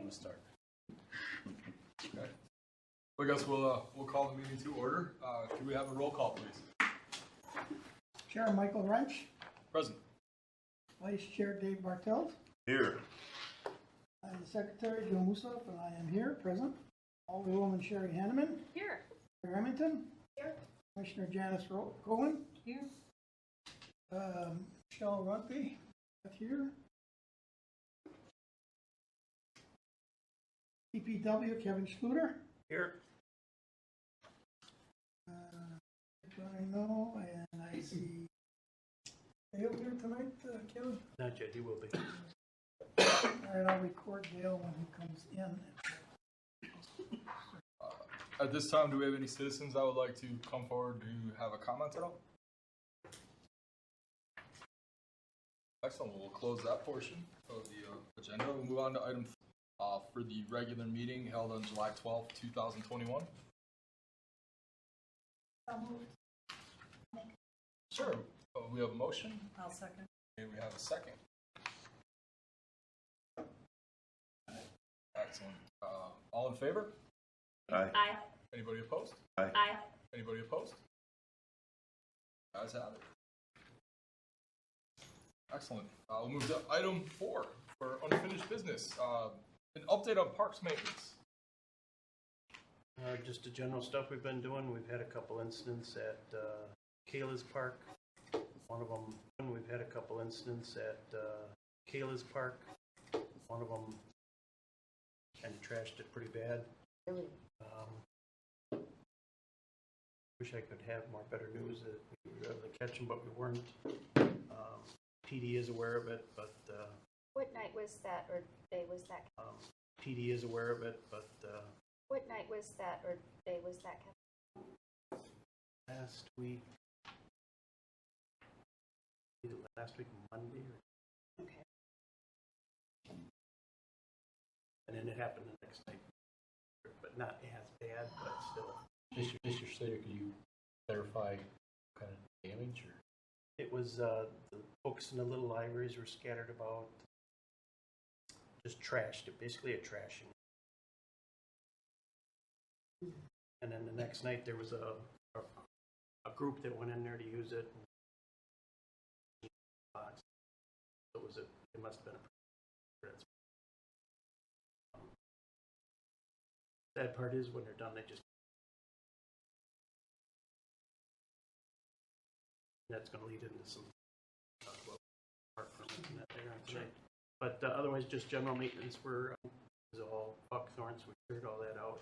to start. Okay. I guess we'll call the meeting to order. Can we have a roll call, please? Chair Michael Wrench. Present. Vice Chair Dave Bartelt. Here. I'm the Secretary Joe Musaf, and I am here, present. Alderwoman Sherry Hanneman. Here. Mayor Remington. Here. Commissioner Janice Cohen. Here. Michelle Runty. Here. DPW Kevin Schluter. Here. I know, and I see Dale here tonight, Kevin. Not yet, he will be. All right, I'll record Dale when he comes in. At this time, do we have any citizens that would like to come forward to have a comment at all? Excellent. We'll close that portion of the agenda. We'll move on to item for the regular meeting held on July 12th, 2021. Sure. We have a motion. I'll second. And we have a second. Excellent. All in favor? Aye. Aye. Anybody opposed? Aye. Aye. Anybody opposed? Guys have it. Excellent. We'll move to item 4 for unfinished business. An update on parks maintenance. Just the general stuff we've been doing. We've had a couple incidents at Kayla's Park. One of them, we've had a couple incidents at Kayla's Park. One of them kind of trashed it pretty bad. Really? Wish I could have better news that we were able to catch them, but we weren't. PD is aware of it, but What night was that, or day was that? PD is aware of it, but What night was that, or day was that? last week, either last week Monday, Okay. and then it happened the next night, but not as bad, but still. Mr. Slater, could you clarify what kind of damage or? It was the books in the little libraries were scattered about, just trashed it, basically a trashing. And then the next night there was a group that went in there to use it. So it must have been a. Sad part is when they're done, they just. That's going to lead into some park permits and that there on tonight. But otherwise, just general maintenance. Is all buckthorns. We cleared all that out,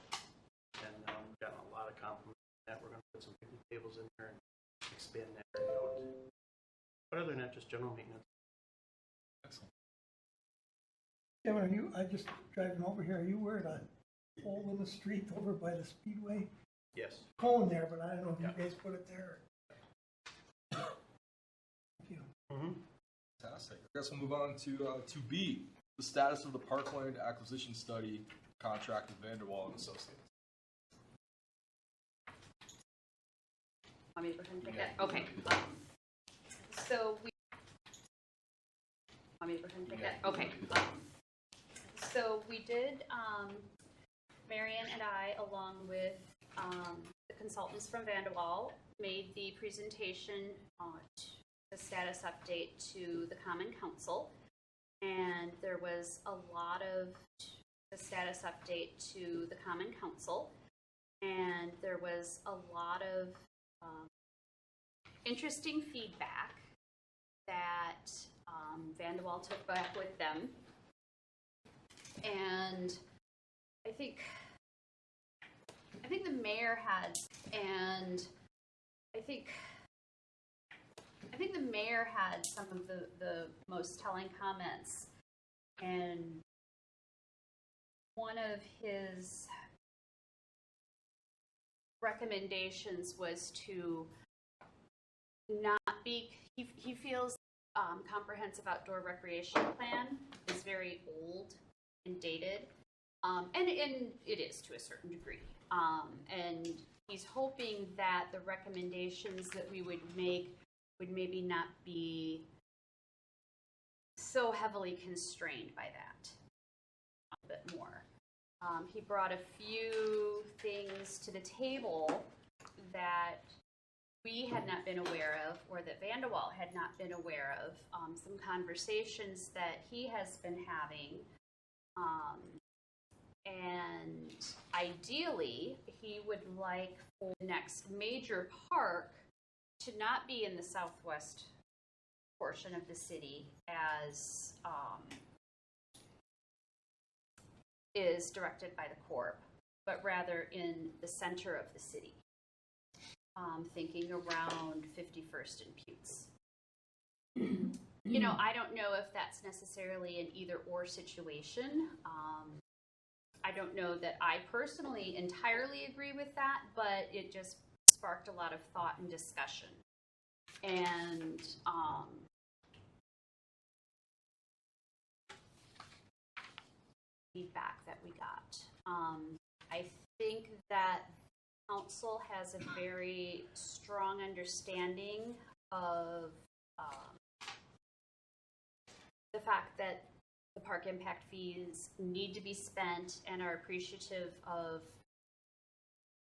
and got a lot of compliments on that. We're going to put some picnic tables in there and expand that area out. But other than that, just general maintenance. Excellent. Kevin, I just driving over here, are you where the hole in the street over by the Speedway? Yes. Cone there, but I don't know if Yeah. you guys put it there. Thank you. Mm-hmm. Fantastic. I guess we'll move on to B, the status of the Parkland acquisition study contract with Vanderwall and Associates. Want me to go ahead and take that? Okay. So we. Want me to go ahead and take that? Okay. So we did. Marion and I, along with the consultants from Vanderwall, made the presentation the status update to the Common Council, and there was a lot of the status update to the Common Council, and there was a lot of interesting feedback that Vanderwall took back with them, and I think the mayor had, and I think the mayor had some of the most telling comments, and one of his recommendations was to not be, he feels comprehensive outdoor recreation plan is very old and dated, and it is to a certain degree, and he's hoping that the recommendations that we would make would maybe not be so heavily constrained by that a bit more. He brought a few things to the table that we had not been aware of, or that Vanderwall had not been aware of, some conversations that he has been having. And ideally, he would like for the next major park to not be in the southwest portion of the city as is directed by the Corp, but rather in the center of the city. Thinking around 51st and Putes. You know, I don't know if that's necessarily an either-or situation. I don't know that I personally entirely agree with that, but it just sparked a lot of thought and discussion. And feedback that we got. I think that council has a very strong understanding of the fact that the park impact fees need to be spent and are appreciative of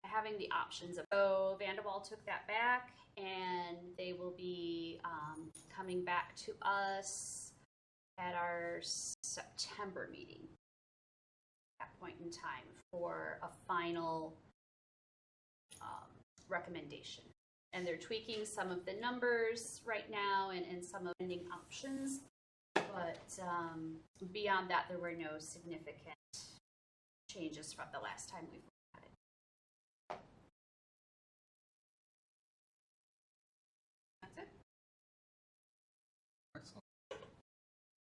having the options. So Vanderwall took that back, and they will be coming back to us at our September meeting at that point in time for a final recommendation. And they're tweaking some of the numbers right now and some of the funding options. But beyond that, there were no significant changes from the last time we looked at it. That's it. Excellent.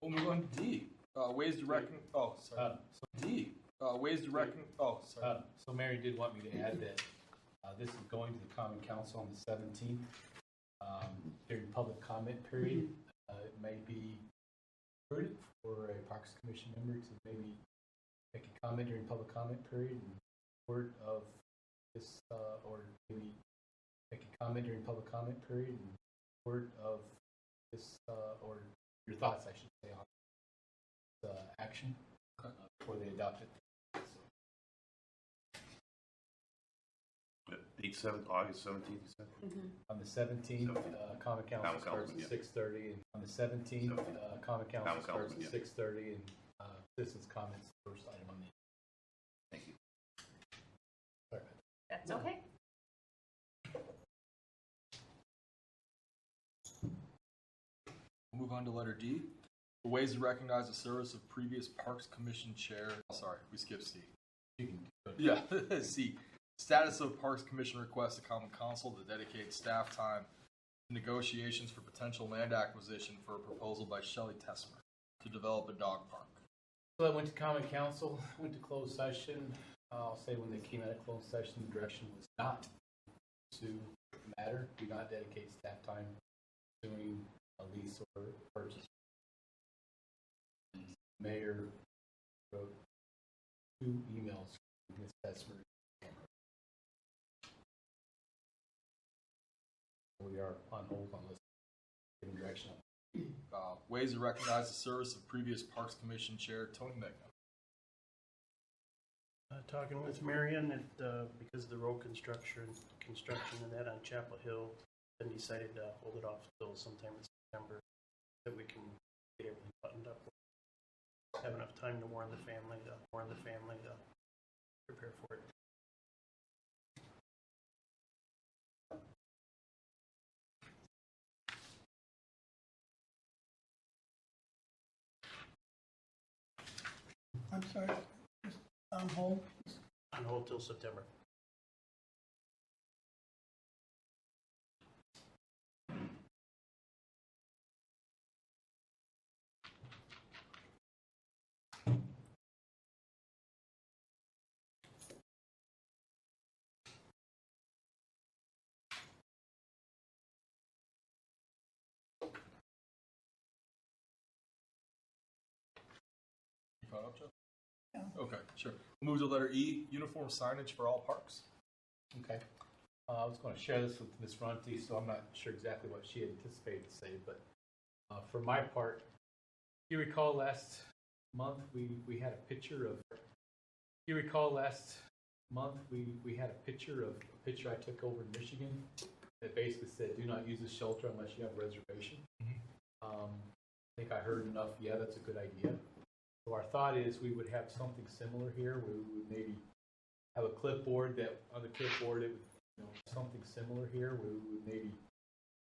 We'll move on to D. Ways to reckon. Oh, sorry. D. Ways to reckon. Oh, sorry. So Mary did want me to add that this is going to the Common Council on the 17th during public comment period. It may be prudent for a Parks Commission member to maybe make a comment during public comment period in support of this, or maybe make a comment during public comment period in support of this, or your thoughts, I should say, on this action before they adopt it. August 17th, you said? On the 17th, Common Council starts at 6:30, and on the 17th, Common Council starts at 6:30, and citizens' comments the first item on the. Thank you. Sorry. That's okay. We'll move on to letter D. The ways to recognize the service of previous Parks Commission chair. Oh, sorry, we skipped C. You can go to Yeah, C. Status of Parks Commission request to Common Council to dedicate staff time to negotiations for potential land acquisition for a proposal by Shelley Tessmer to develop a dog park. So that went to Common Council, went to closed session. I'll say when they came out of closed session, the direction was not to matter. Do not dedicate staff time doing a lease or purchase. The mayor wrote 2 emails from Ms. Tessmer. We are on hold on this direction. Ways to recognize the service of previous Parks Commission chair Tony Megna. Talking with Marion, because of the road construction and that on Chapel Hill, then decided to hold it off until sometime in September, that we can get everything buttoned up. Have enough time to warn the family to prepare for it. I'm sorry, just on hold. On hold till September. You caught up, Joe? Yeah. Okay, sure. We'll move to letter E, uniform signage for all parks. Okay. I was going to share this with Ms. Runty, so I'm not sure exactly what she anticipated to say, but for my part, you recall last month we had a picture of you recall last month, we had a picture I took over in Michigan that basically said, do not use the shelter unless you have a reservation. I think I heard enough, yeah, that's a good idea. So our thought is we would have something similar here. We would maybe have a clipboard that, on the clipboard, it would, something similar here. We would maybe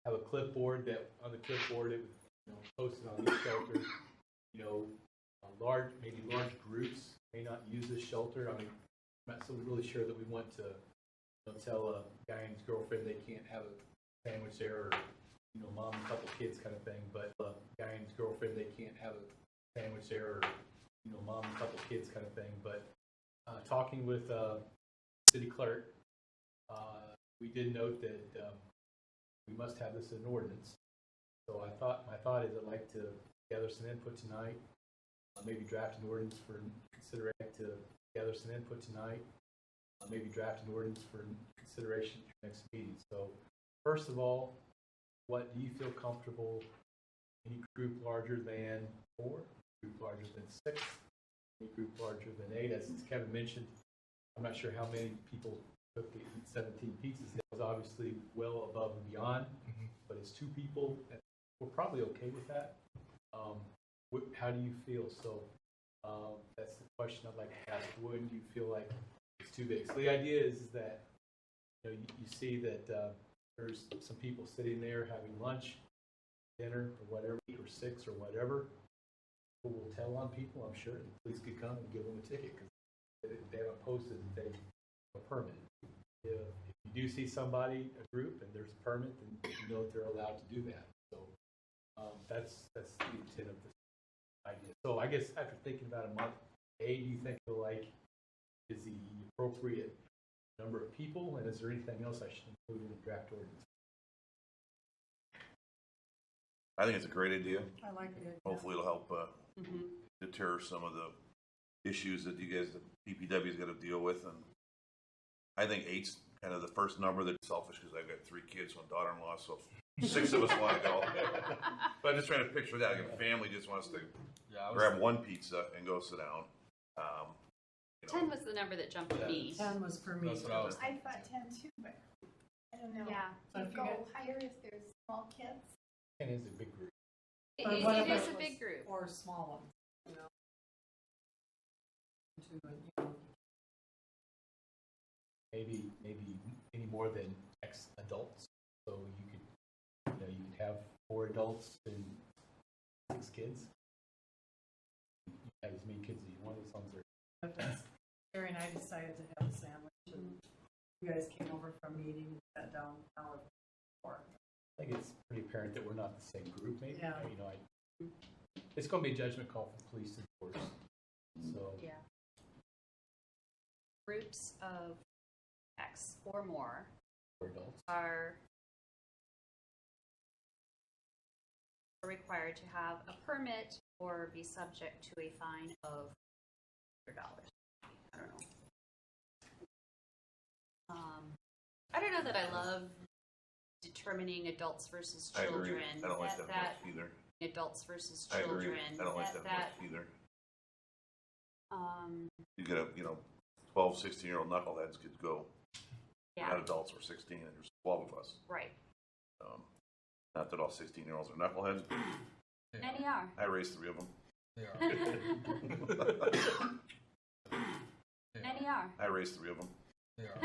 have a clipboard that, on the clipboard, it would, posted on each shelter, maybe large groups may not use this shelter. I mean, I'm not so really sure that we want to tell a guy and his girlfriend they can't have a sandwich there, or mom and a couple kids kind of thing. But a guy and his girlfriend they can't have a sandwich there, or mom and a couple kids kind of thing. But talking with city clerk, we did note that we must have this in ordinance. So my thought is I'd like to gather some input tonight. Maybe draft an ordinance for consideration to gather some input tonight. Maybe draft an ordinance for consideration at your next meeting. So first of all, what do you feel comfortable? Any group larger than 4, group larger than 6, any group larger than 8? As Kevin mentioned, I'm not sure how many people took to eat 17 pizzas. That was obviously well above and beyond, but it's 2 people. We're probably okay with that. How do you feel? So that's the question I'd like to ask. Wouldn't you feel like it's too big? So the idea is that you see that there's some people sitting there having lunch, dinner, or whatever, 8 or 6 or whatever. People will tell on people, I'm sure. The police could come and give them a ticket because they haven't posted that they have a permit. If you do see somebody, a group, and there's a permit, then you know that they're allowed to do that. So that's the intent of this idea. So I guess after thinking about a month, do you think is the appropriate number of people, and is there anything else I should include in the draft ordinance? I think it's a great idea. I like it. Hopefully it'll help deter some of the issues that you guys, the DPW's got to deal with. And I think 8's kind of the first number that's selfish because I've got 3 kids, one daughter-in-law, so 6 of us want to go. But I'm just trying to picture that. Like a family just wants to grab one pizza and go sit down. 10 was the number that jumped at me. 10 was for me. That's what I was I thought 10 too, but I don't know. Yeah. Do you go higher if there's small kids? 10 is a big group. It What is about a big group. Or small ones, Maybe any more than X adults. So you could have 4 adults and 6 kids. You can have as many kids as you want as long as they're. Sherry and I decided to have a sandwich, and you guys came over from meeting and sat down an hour before. I think it's pretty apparent that we're not the same group. Maybe Yeah. It's going to be a judgment call for the police and force. So Yeah. Groups of X or more for adults. are required to have a permit or be subject to a fine of $100. I don't know. I don't know that I love determining adults versus I children. agree. I don't like that much either. Adults versus I children. agree. I don't like that much either. Um, You get 12, 16-year-old knuckleheads could go. yeah, Not adults, we're 16, and there's 12 of us. right. Not that all 16-year-olds are knuckleheads, but Many are. I raised 3 of them. They are. Many are. I raised 3 of them. They are.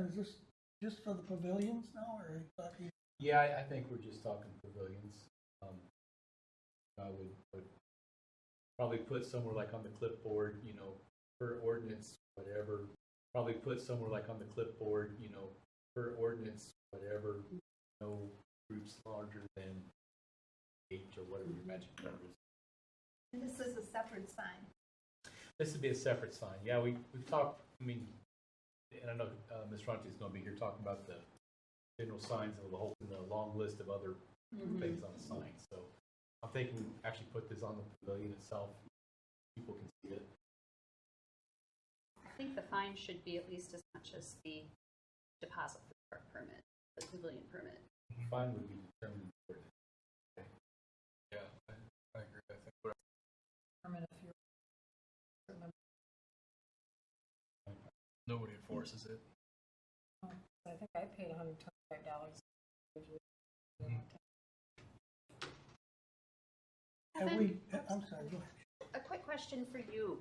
Is this just for the pavilions now, or are you talking? Yeah, I think we're just talking pavilions. I would probably put somewhere like on the clipboard, per ordinance, whatever. Probably put somewhere like on the clipboard, per ordinance, whatever. No groups larger than 8 or whatever your magic number is. And this is a separate sign. This would be a separate sign. Yeah, we've talked, and I know Ms. Ronchi is going to be here talking about the general signs and the long list of other things on the sign. So I'm thinking actually put this on the pavilion itself. People can see it. I think the fine should be at least as much as the deposit for the park permit, the pavilion permit. Fine would be determined. Yeah, I agree. I think whatever Permit Nobody enforces it. I think I paid $125. Have Kevin, we, I'm sorry, go ahead. a quick question for you.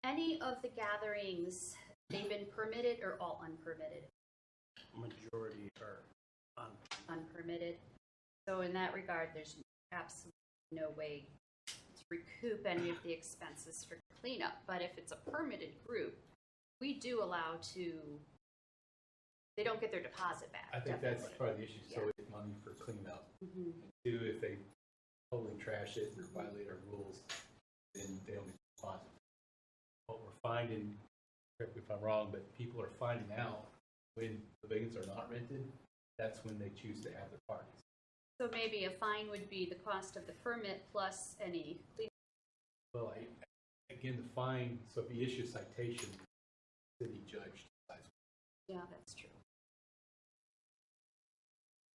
Any of the gatherings, they've been permitted or all unpermitted? Majority are on. Unpermitted. So in that regard, there's absolutely no way to recoup any of the expenses for cleanup. But if it's a permitted group, we do allow they don't get their deposit back. I think that's definitely. part of the issue, so Yeah. it's money for cleanup. Mhm. Two, if they totally trash it or violate our rules, then they don't get the deposit. What we're finding, correct me if I'm wrong, but people are finding out when pavilions are not rented, that's when they choose to have their parties. So maybe a fine would be the cost of the permit plus any cleanup. Well, again, the fine, so if you issue a citation, the city judge decides. Yeah, that's true.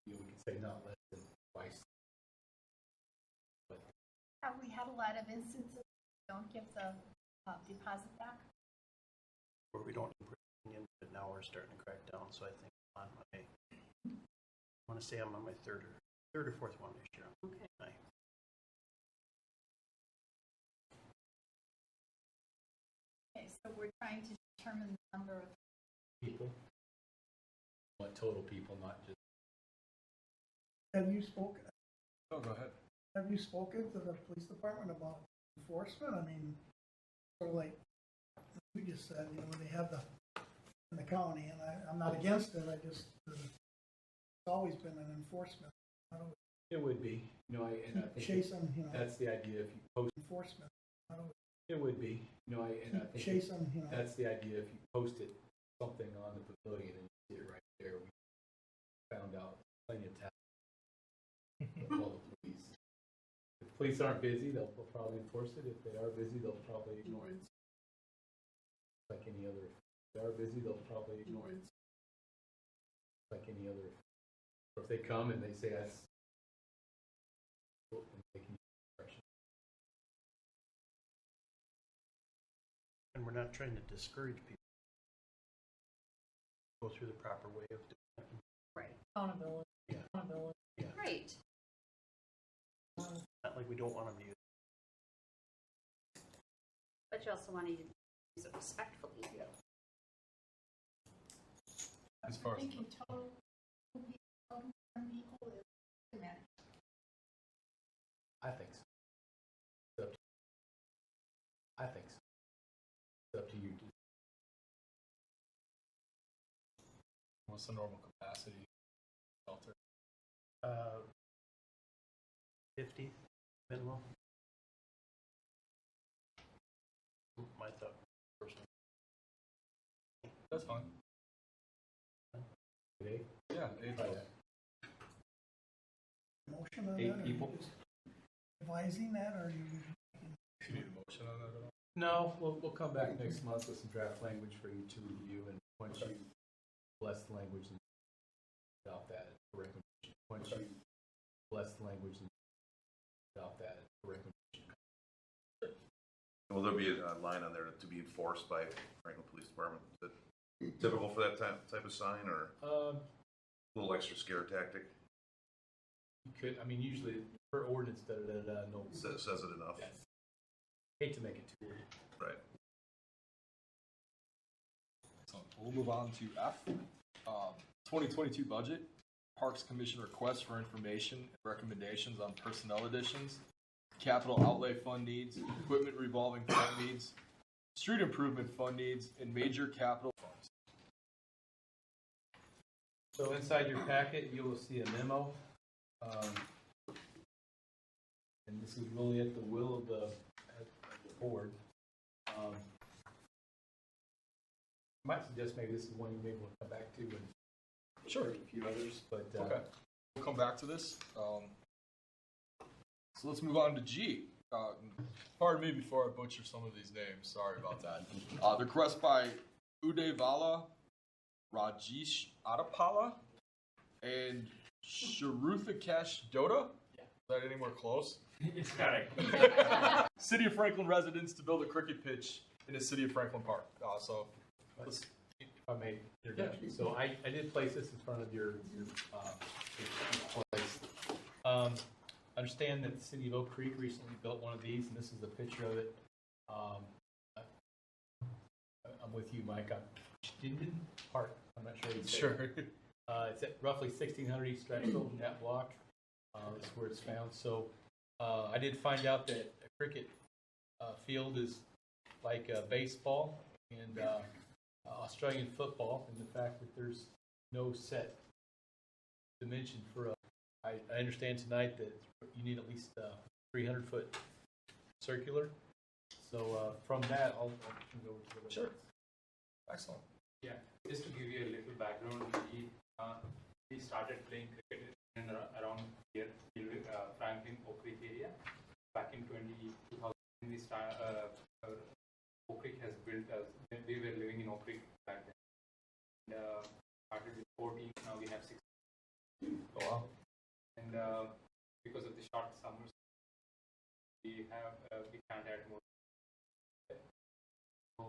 We can say not less than twice. But Have we had a lot of instances where we don't give the deposit back? Where we don't bring in, but now we're starting to crack down, so I think I'm on my, I want to say I'm on my third or fourth one this year. Okay. Okay, so we're trying to determine the number of, people, what total people, not just. Have you spoken, Oh, go ahead. have you spoken to the police department about enforcement? I mean, sort of like we just said, you know, they have the, in the county, and I'm not against it, I just, it's always been an enforcement. I don't It would be, and I think chase them, you know, that's the idea. If you post, enforcement. I don't it would be, and I think chase them, you know. that's the idea. If you posted something on the pavilion and you see it right there, we found out plenty of times. Call the police. If the police aren't busy, they'll probably enforce it. If they are busy, they'll probably ignore it. Like any other, if they are busy, they'll probably ignore it. Like any other. Or if they come and they say that's, and they can use discretion. And we're not trying to discourage people. Go through the proper way of doing it. Right. Accountability. Yeah. Accountability. Right. Not like we don't want them to use it. But you also want to use it respectfully. As far as thinking total people is too many. I think so. It's up to, I think so. It's up to you. what's the normal capacity shelter? 50 minimum. My thought personally. That's fine. Today, Yeah, try that. Motion on 8 that? Or you people. just Advising that, or you? Do you need a motion on that at all? No, we'll come back next month with some draft language for you to review, and once you bless the language and adopt that as a recommendation. Once you bless the language and adopt that as a recommendation. Will there be a line on there to be enforced by Franklin Police Department? Is it typical for that type of sign, or a little extra scare tactic? You could, I mean, usually per ordinance, no. Says it enough. Yes. Hate to make it too weird. Right. So we'll move on to F. 2022 budget. Parks Commission requests for information and recommendations on personnel additions, capital outlay fund needs, equipment revolving fund needs, street improvement fund needs, and major capital funds. So inside your packet, you will see a memo. And this is really at the will of the board. I might suggest maybe this is one you may want to come back to and Sure. a few others, but Okay. We'll come back to this. So let's move on to G. Pardon me before I butcher some of these names. Sorry about that. The request by Udayvala Rajesh Adapala and Sharuthikesh Dota. Yeah. Is that any more close? it's got it. City of Franklin residents to build a cricket pitch in the city of Franklin Park. So let's I may interject. So I did place this in front of your place. Understand that the city of Oak Creek recently built one of these, and this is a picture of it. I'm with you, Mike. Chittenden Park. I'm not sure. Sure. It's at roughly 1600 East Drexel in that block. That's where it's found. So I did find out that a cricket field is like baseball and Australian football, and the fact that there's no set dimension for I understand tonight that you need at least 300-foot circular. So from that, I'll turn it over to the Sure. Excellent. Yeah, just to give you a little background, we started playing cricket in around here, Franklin, Oak Creek area. Back in 2000, we Oak Creek has built us. We were living in Oak Creek back then. And started with 14, now we have 16. Oh, wow. And because of the short summers, we can't add more. So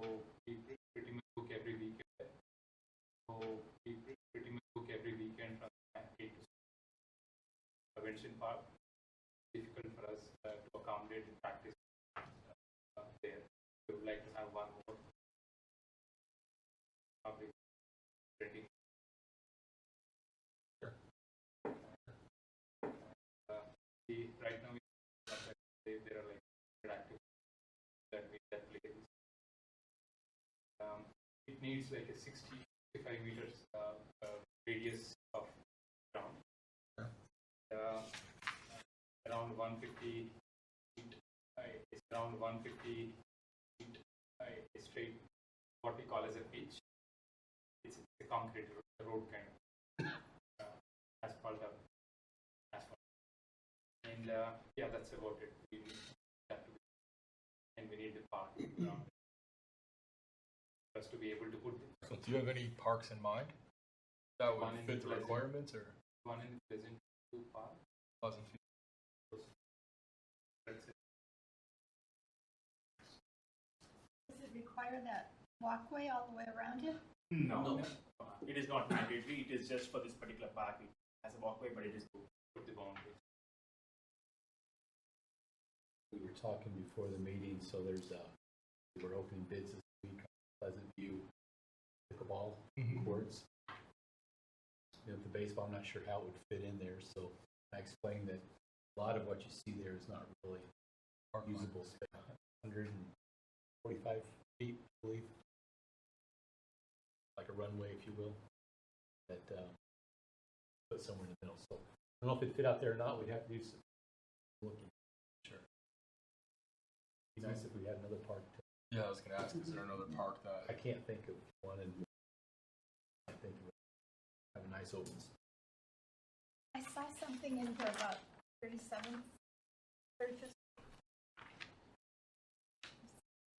we pretty much book every weekend. So we pretty much book every weekend from 8 to 6. Convention Park. Difficult for us to accommodate in practice there. We would like to have one more. Public renting. Sure. Right now there are like active that play this. It needs like a 65 meters radius of ground. Around 150 feet. It's around 150 feet straight. What we call as a pitch. It's a concrete road kind of asphalt. And yeah, that's about it. We need that to be, and we need the park around for us to be able to put. So do you have any parks in mind that would One in fit the Pleasant. requirements, or One in Pleasant Park. Pleasant View? That's it. Does it require that walkway all the way around it? No. It is not mandatory. It is just for this particular park. It has a walkway, but it is to Put the boundary. We were talking before the meeting, so we're opening bids this week on Pleasant View pickleball courts. You know, the baseball, I'm not sure how it would fit in there, so I explained that a lot of what you see there is not really usable space. 145 feet, I believe, like a runway, if you will, that put somewhere in the middle. So I don't know if it fit out there or not. We'd have to do some looking. Sure. Be nice if we had another park. Yeah, I was going to ask, is there another park I that? can't think of one, and I think of it. Have a nice open space. I saw something in here about 37th Burgess.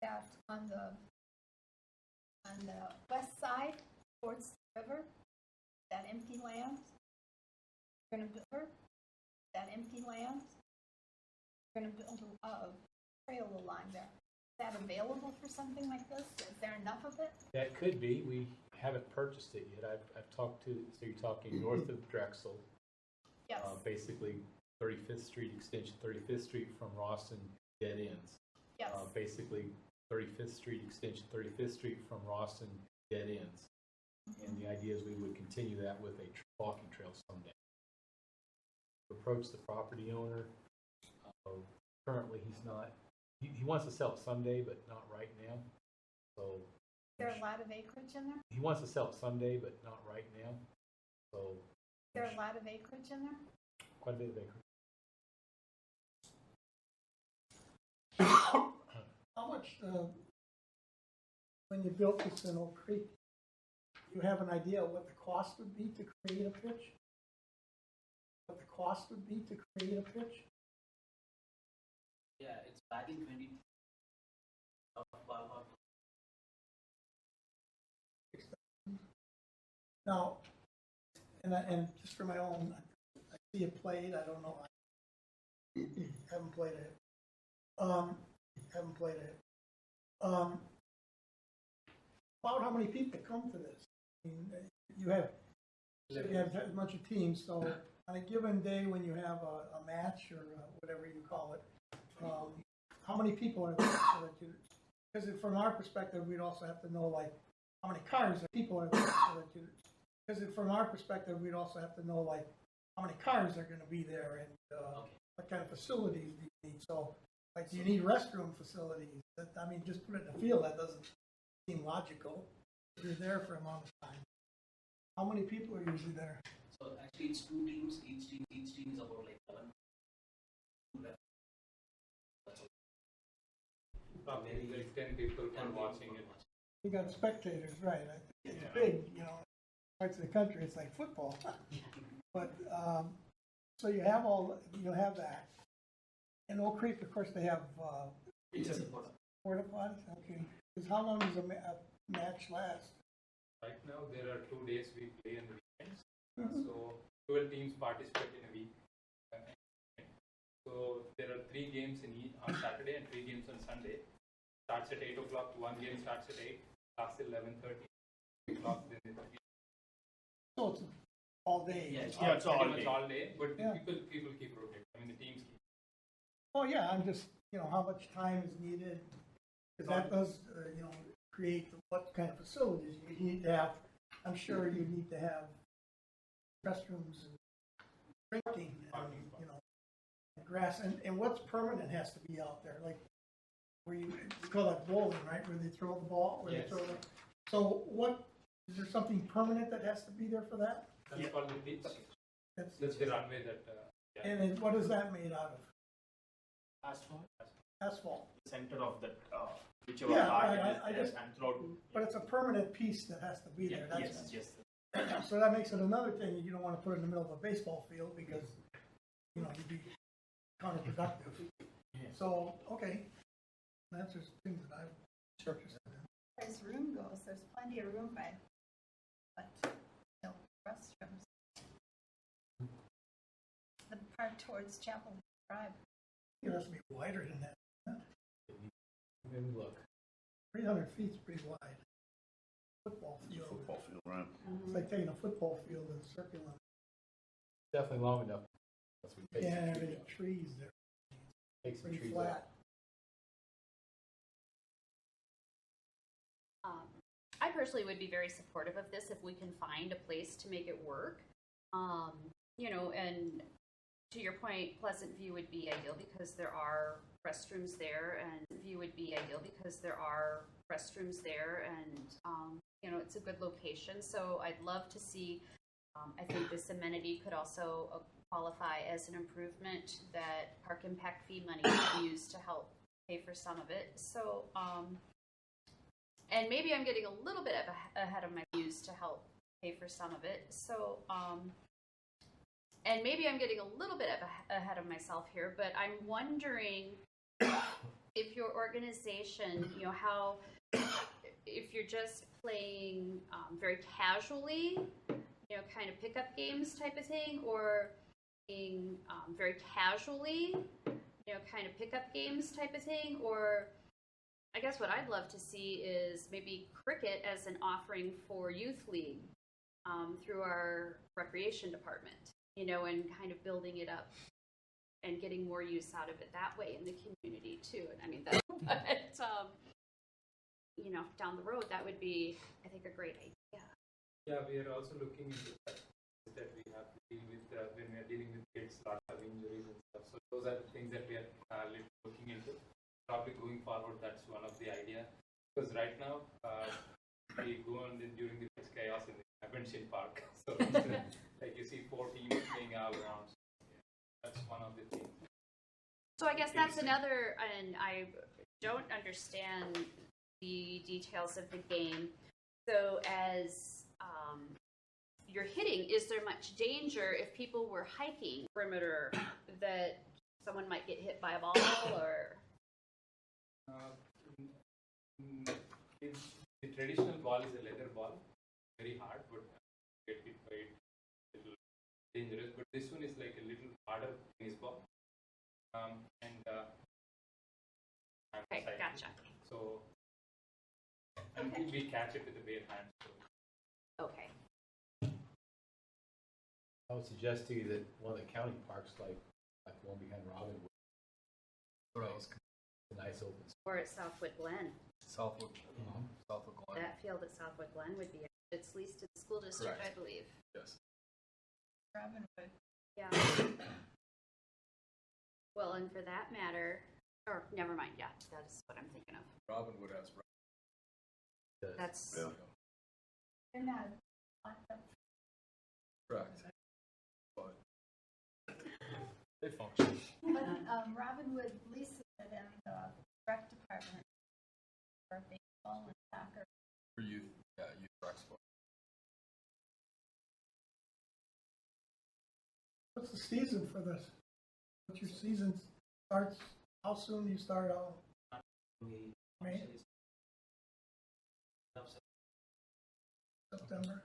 That on the west side towards the river, that empty land. We're gonna build that empty land. We're gonna build a trail along there. Is that available for something like this? Is there enough of it? That could be. We haven't purchased it yet. I've talked to, so you're talking north of Drexel, Yes. basically 35th Street extension, 35th Street from Rawson dead ends. Yes. Basically 35th Street extension, 35th Street from Rawson dead ends. And the idea is we would continue that with a walking trail someday. Approach the property owner. Currently, he's not. He wants to sell it someday, but not right now. So. Is there a lot of acreage in there? He wants to sell it someday, but not right now. So. Is there a lot of acreage in there? Quite a bit of acreage. How much, when you built this in Oak Creek, you have an idea of what the cost would be to create a pitch? What the cost would be to create a pitch? yeah, it's back in 20. Now, and just for my own, I see it played, I don't know, I haven't played it. Haven't played it. About how many people come to this? You have a bunch of teams, so on a given day when you have a match or whatever you call it, how many people are there? So that you, because from our perspective, we'd also have to know like how many cars people are there. So that you, because from our perspective, we'd also have to know like how many cars are going to be there and what kind of facilities do you need. So like, do you need restroom facilities? I mean, just put it in the field. That doesn't seem logical. If you're there for a amount of time. How many people are usually there? So actually, it's two teams. Each team is about like 11. That's all. Probably like 10 people for watching it. You got spectators, right? It's big, you know. Parts of the country, it's like football. But so you have that. In Oak Creek, of course, they have porta potties. Okay. Because how long does a match last? Right now, there are 2 days we play on the weekends. So 12 teams participate in a week. So there are 3 games on Saturday and 3 games on Sunday. Starts at 8 o'clock. One game starts at 8. Starts at 11:30. 3 o'clock. Then So it's all day. it's it's all pretty much day. all day. But Yeah. people keep rotating. I mean, the teams keep. Oh yeah, I'm just, how much time is needed, because that does, create what kind of facilities you need to have. I'm sure you need to have restrooms and drinking and, and grass, and what's permanent has to be out there, like where it's called like bowling, right, where they throw the ball, where Yes. they throw the, so is there something permanent that has to be there for that? That's called the pitch. That's the runway that. And then what is that made out of? Asphalt. Asphalt. The center of that, whichever Yeah, part right, it is I there just- and throughout. But it's a permanent piece that has to be there. Yes, yes. So that makes it another thing that you don't want to put in the middle of a baseball field because, you'd be counterproductive. So, okay, that's just things that I've interested in. As room goes, there's plenty of room, but no restrooms. The part towards Chapel Drive. It has to be wider than that. Let me look. 300 feet's pretty wide. Football It's a field. football field, right? It's like taking a football field and circling. Definitely long enough. Unless we take Can't have some any trees out. trees there. Take some Pretty trees flat. out. I personally would be very supportive of this if we can find a place to make it work. And to your point, Pleasant View would be ideal because there are restrooms there, and View would be ideal because there are restrooms there, and it's a good location. So I'd love to see. I think this amenity could also qualify as an improvement that Park Impact Fee money could use to help pay for some of it. So, and maybe I'm getting a little bit ahead of my views to help pay for some of it. So, and maybe I'm getting a little bit ahead of myself here, but I'm wondering if your organization, if you're just playing very casually, kind of pickup games type of thing, or being very casually, kind of pickup games type of thing, or I guess what I'd love to see is maybe cricket as an offering for youth league through our recreation department, and kind of building it up and getting more use out of it that way in the community too. And I mean, that, but, down the road, that would be, I think, a great idea. Yeah, we are also looking into that we have to deal with when we are dealing with kids, lots of injuries and stuff. So those are the things that we are looking into. Probably going forward, that's one of the idea. Because right now, we go on during the chaos in the Untitled Park. So like you see 4 teams playing all around. So, that's one of the things. So I guess that's another, and I don't understand the details of the game. So as you're hitting, is there much danger if people were hiking perimeter that someone might get hit by a ball or? The traditional ball is a leather ball, very hard, but get hit by it, a little dangerous. But this one is like a little harder tennis ball, Okay, gotcha. So, and we catch it with a bare hand. So. Okay. I would suggest to you that one of the county parks, like the one behind Robinwood, What else? a nice open space. Or at Southwood Glen. Southwood, Southwood Glen. That field at Southwood Glen would be, it's leased to the school district, Correct. I believe. Yes. Robinwood. Yeah. Well, and for that matter, or never mind, yeah, that's what I'm thinking of. Robinwood has. That's, Yeah. They're not locked up. Correct. But they function. But Robinwood leases it in the rec department for baseball and soccer. For youth, yeah, youth rec sport. What's the season for this? What's your season starts, how soon do you start out? May? September?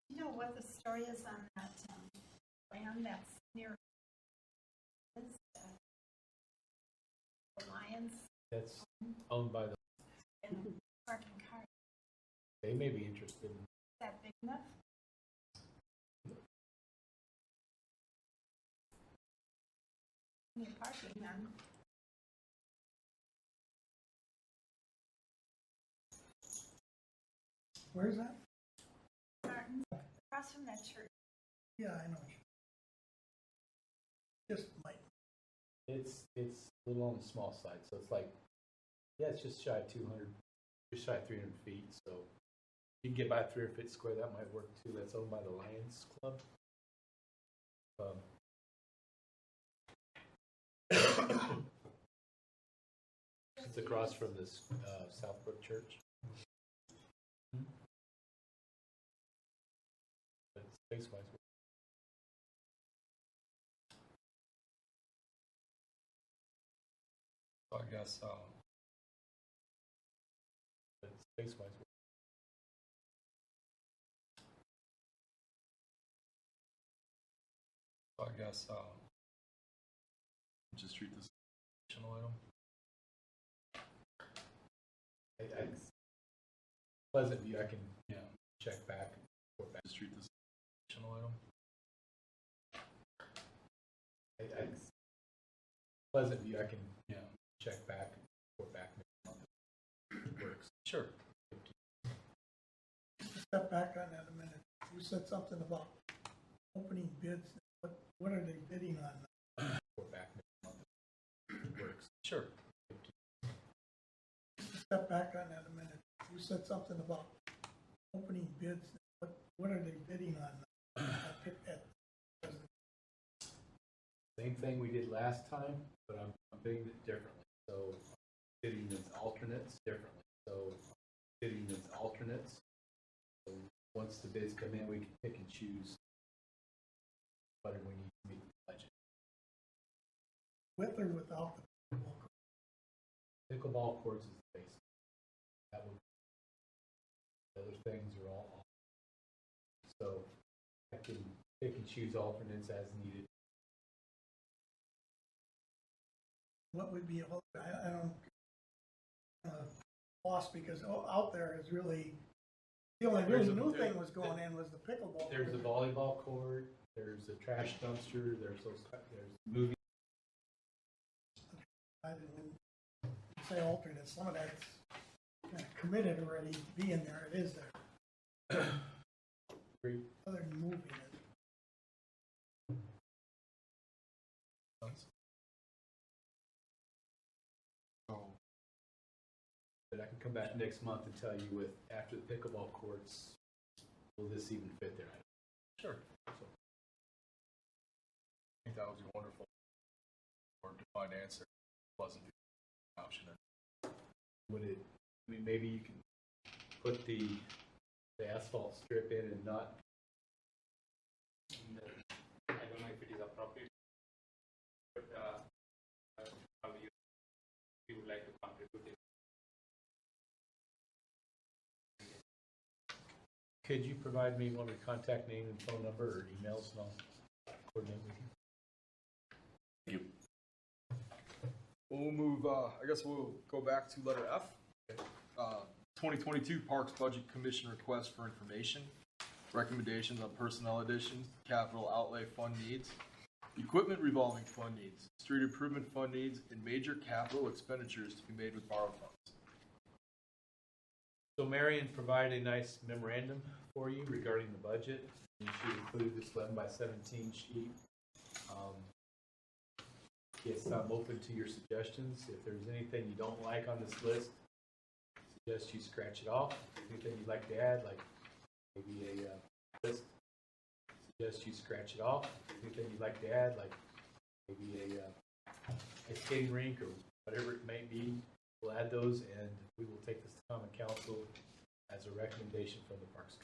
You know what the story is on that land that's near is the Lions That's owned by the, and parking car. they may be interested in. Is that big enough? Your parking then. Where's that? Martin, across from that church. Yeah, I know. Just like, It's a little on the small side, so it's like, yeah, it's just shy of 200, just shy of 300 feet, so you can get by 300 feet square, that might work too. That's owned by the Lions Club. It's across from this Southbrook Church. But space-wise, So I guess but space-wise, just treat this as an additional item. Pleasant View, I can check back. Report back. Just treat this as an additional item. Pleasant View, I can check back. Report back next month. Works. Sure. step back on that a minute. You said something about opening bids. What are they bidding on? Report back next month. Works. Sure. Step back on that a minute. You said something about opening bids. What are they bidding on? Same thing we did last time, but I'm bidding it differently. So bidding its alternates differently. So bidding its alternates. So once the bids come in, we can pick and choose whether we need to meet the budget. With or without the pickleball court? Pickleball courts is the base. That would, the other things are all off. So I can pick and choose alternates as needed. What would be, I don't, lost because out there is really, the only really new thing was going in was the pickleball. There's a volleyball court, there's a trash dumpster, there's movie. I didn't say alternate, some of that's kind of committed already to be in there, it is there. Great. Other than moving it. But I can come back next month and tell you with, after the pickleball courts, will this even fit there? Sure. So, I think that was a wonderful or defined answer. Wasn't the option. Would it, I mean, maybe you can put the asphalt strip in and not, I don't know if it is appropriate, but how you would like to contribute it. could you provide me one of your contact name and phone number or emails and I'll coordinate with you? Thank you. We'll move, I guess we'll go back to letter F. 2022 Parks Budget Commission request for information, recommendations on personnel additions, capital outlay fund needs, equipment revolving fund needs, street improvement fund needs, and major capital expenditures to be made with borrowed funds. So Marion provided a nice memorandum for you regarding the budget. And she included this 11 by 17 sheet. Yes, I'm open to your suggestions. If there's anything you don't like on this list, suggest you scratch it off. Anything you'd like to add, like maybe a list, suggest you scratch it off. Anything you'd like to add, like maybe a skating rink or whatever it may be, we'll add those and we will take this to common council as a recommendation from the Parks Commission.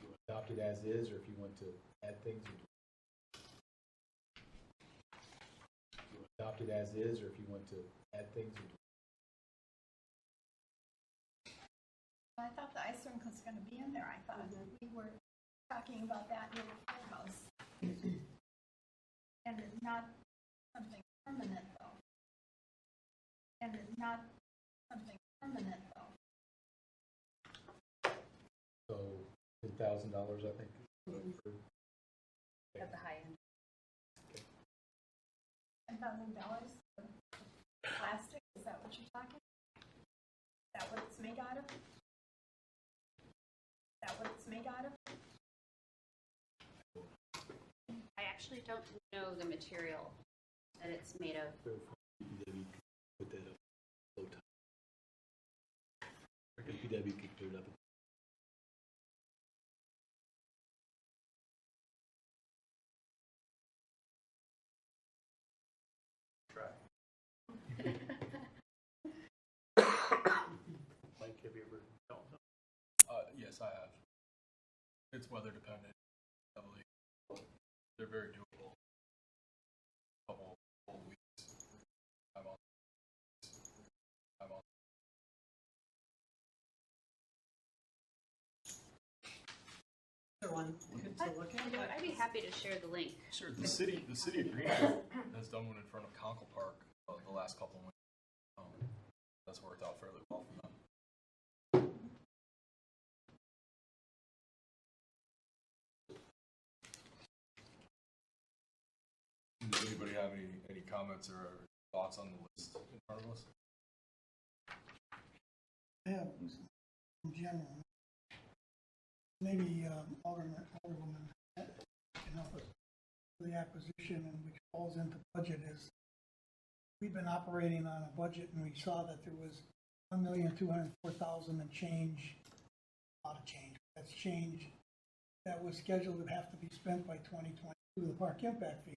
You want to adopt it as is, or if you want to add things, you want to adopt it as is, or if you want to add things. I thought the ice rink was gonna be in there. I thought we were talking about that near the courthouse. And it's not something permanent though. And it's not something permanent though. So $10,000, I think. At the high end. $10,000 for plastic, is that what you're talking? Is that what it's made out of? Is that what it's made out of? I actually don't know the material that it's made of. Put that up. Low time. PW could put it up. Mike, have you ever dealt with them? Yes, I have. It's weather dependent, heavily. They're very doable. Couple weeks. I'm on. One good to look at. I'd be happy to share the link. Sure. The city of Greenville has done one in front of Conkle Park the last couple of weeks. That's worked out fairly well for them. Does anybody have any comments or thoughts on the list in front of us? I have, in general, maybe Alderwoman can help us with the acquisition, and which falls into budget, is we've been operating on a budget and we saw that there was $1,204,000 and change, a lot of change. That's change that was scheduled to have to be spent by 2022, the park impact fee.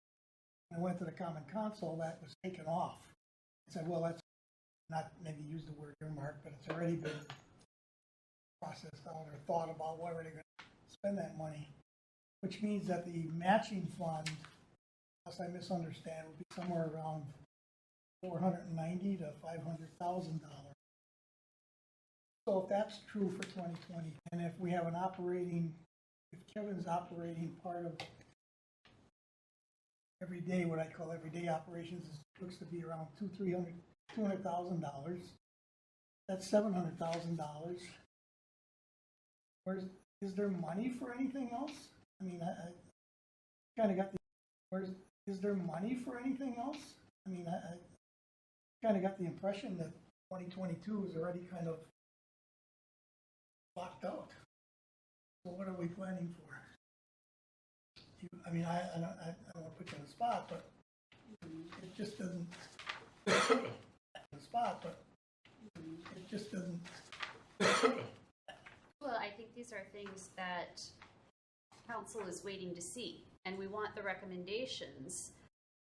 When I went to the common council, that was taken off. I said, well, that's not maybe use the word earmark, but it's already been processed out or thought about where they're going to spend that money, which means that the matching fund, unless I misunderstand, would be somewhere around $490,000 to $500,000. So if that's true for 2020, and if we have an operating, if Kevin's operating part of every day, what I call everyday operations, looks to be around $200,000. That's $700,000. Is there money for anything else? I mean, I kind of got the. Is there money for anything else? I mean, I kind of got the impression that 2022 is already kind of locked out. So what are we planning for? I mean, I don't want to put you on the spot, but it just doesn't. It just doesn't. Well, I think these are things that council is waiting to see, and we want the recommendations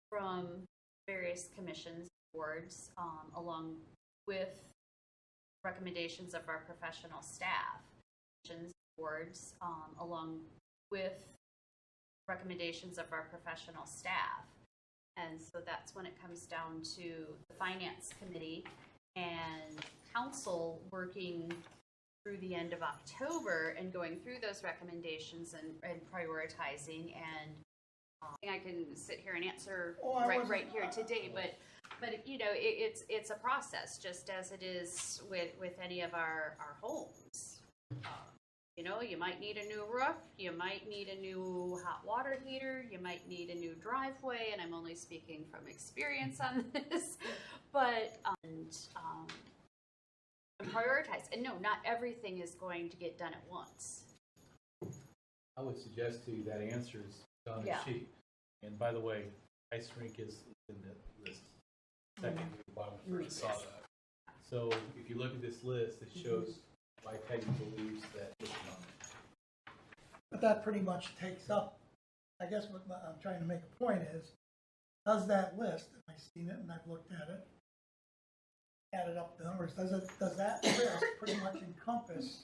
from various commissions, boards, along with recommendations of our professional staff, boards, along with recommendations of our professional staff. And so that's when it comes down to the finance committee and council working through the end of October and going through those recommendations and prioritizing. And I can sit here and answer right here today, but But, you know, it's a process, just as it is with any of our homes. You know, you might need a new roof, you might need a new hot water heater, you might need a new driveway, and I'm only speaking from experience on this. But, prioritize. And no, not everything is going to get done at once. I would suggest to you that answer is on the Yeah. sheet. And by the way, ice rink is in the list. Second to the bottom first. Saw that. So if you look at this list, it shows why Peggy believes that it's on it. But that pretty much takes up, I guess what I'm trying to make a point is, does that list, and I've seen it and I've looked at it, added up the numbers, does that list pretty much encompass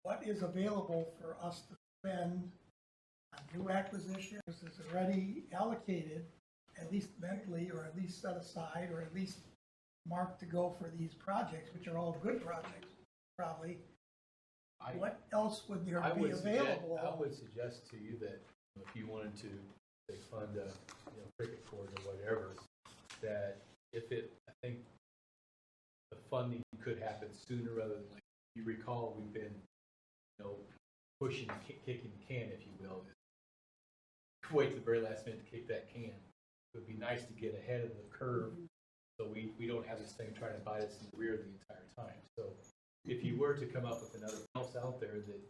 what is available for us to spend on new acquisitions? Is it already allocated, at least mentally, or at least set aside, or at least marked to go for these projects, which are all good projects, probably? What else would there be available? I would suggest to you that if you wanted to, say, fund a cricket court or whatever, that I think the funding could happen sooner rather than later. You recall, we've been, pushing, kicking the can, if you will. Wait to the very last minute to kick that can. It would be nice to get ahead of the curve so we don't have this thing trying to bite us in the rear the entire time. So if you were to come up with another else out there that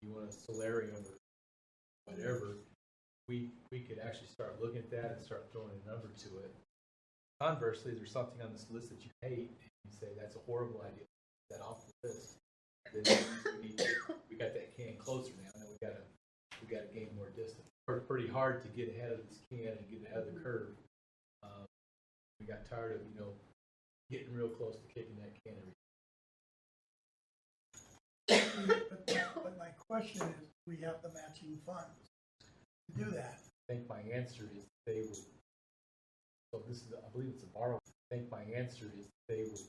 you want a solarium or whatever, we could actually start looking at that and start throwing a number to it. Conversely, there's something on this list that you hate, and you say that's a horrible idea. Get that off the list. Then we got that can closer now. Now we got to gain more distance. Worked pretty hard to get ahead of this can and get ahead of the curve. We got tired of getting real close to kicking that can every. But my question is, do we have the matching funds to do that? I think my answer is they would. So this is, I believe it's a borrowing. I think my answer is they would.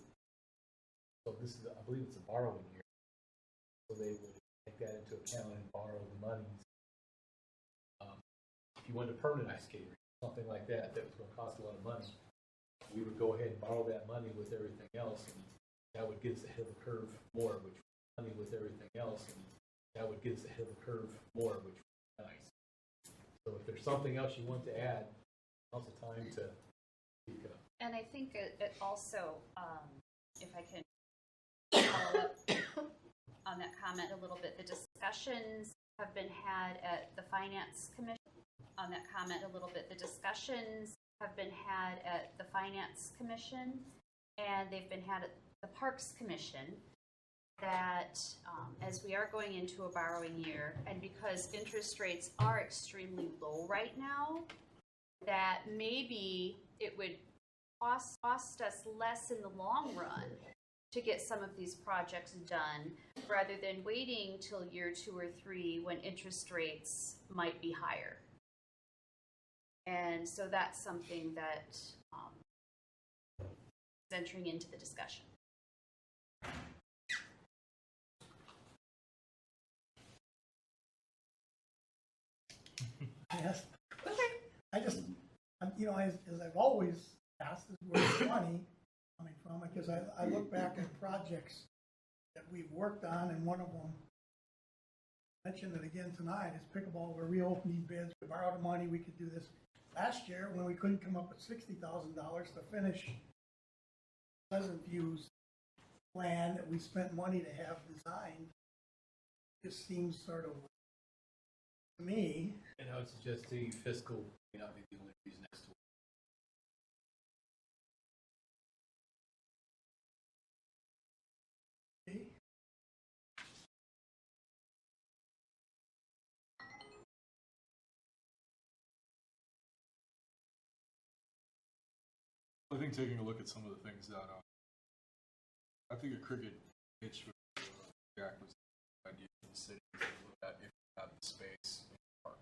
So this is, I believe it's a borrowing year. So they would take that into account and borrow the monies. If you went to permanent ice skating, something like that, that was going to cost a lot of money, we would go ahead and borrow that money with everything else, and that would get us ahead of the curve more, which money with everything else, and that would get us ahead of the curve more, which would be nice. So if there's something else you want to add, now's the time to speak up. And I think it also, if I can follow up on that comment a little bit, the discussions have been had at the Finance Commission. On that comment a little bit, the discussions have been had at the Finance Commission, and they've been had at the Parks Commission, that as we are going into a borrowing year, and because interest rates are extremely low right now, that maybe it would cost us less in the long run to get some of these projects done, rather than waiting till year 2 or 3 when interest rates might be higher. And so that's something that is entering into the discussion. Yes. I just, as I've always asked, is where's the money coming from? Because I look back at projects that we've worked on, and one of them, I mentioned it again tonight, is pickleball, where we opened these bids, we borrowed the money, we could do this. Last year, when we couldn't come up with $60,000 to finish Pleasant View's plan that we spent money to have designed, just seems sort of, to me. And I would suggest to you, fiscal may not be the only reason as to. I think taking a look at some of the things that I think a cricket pitch would be the acquisition idea for the city to look at if we have the space in the park.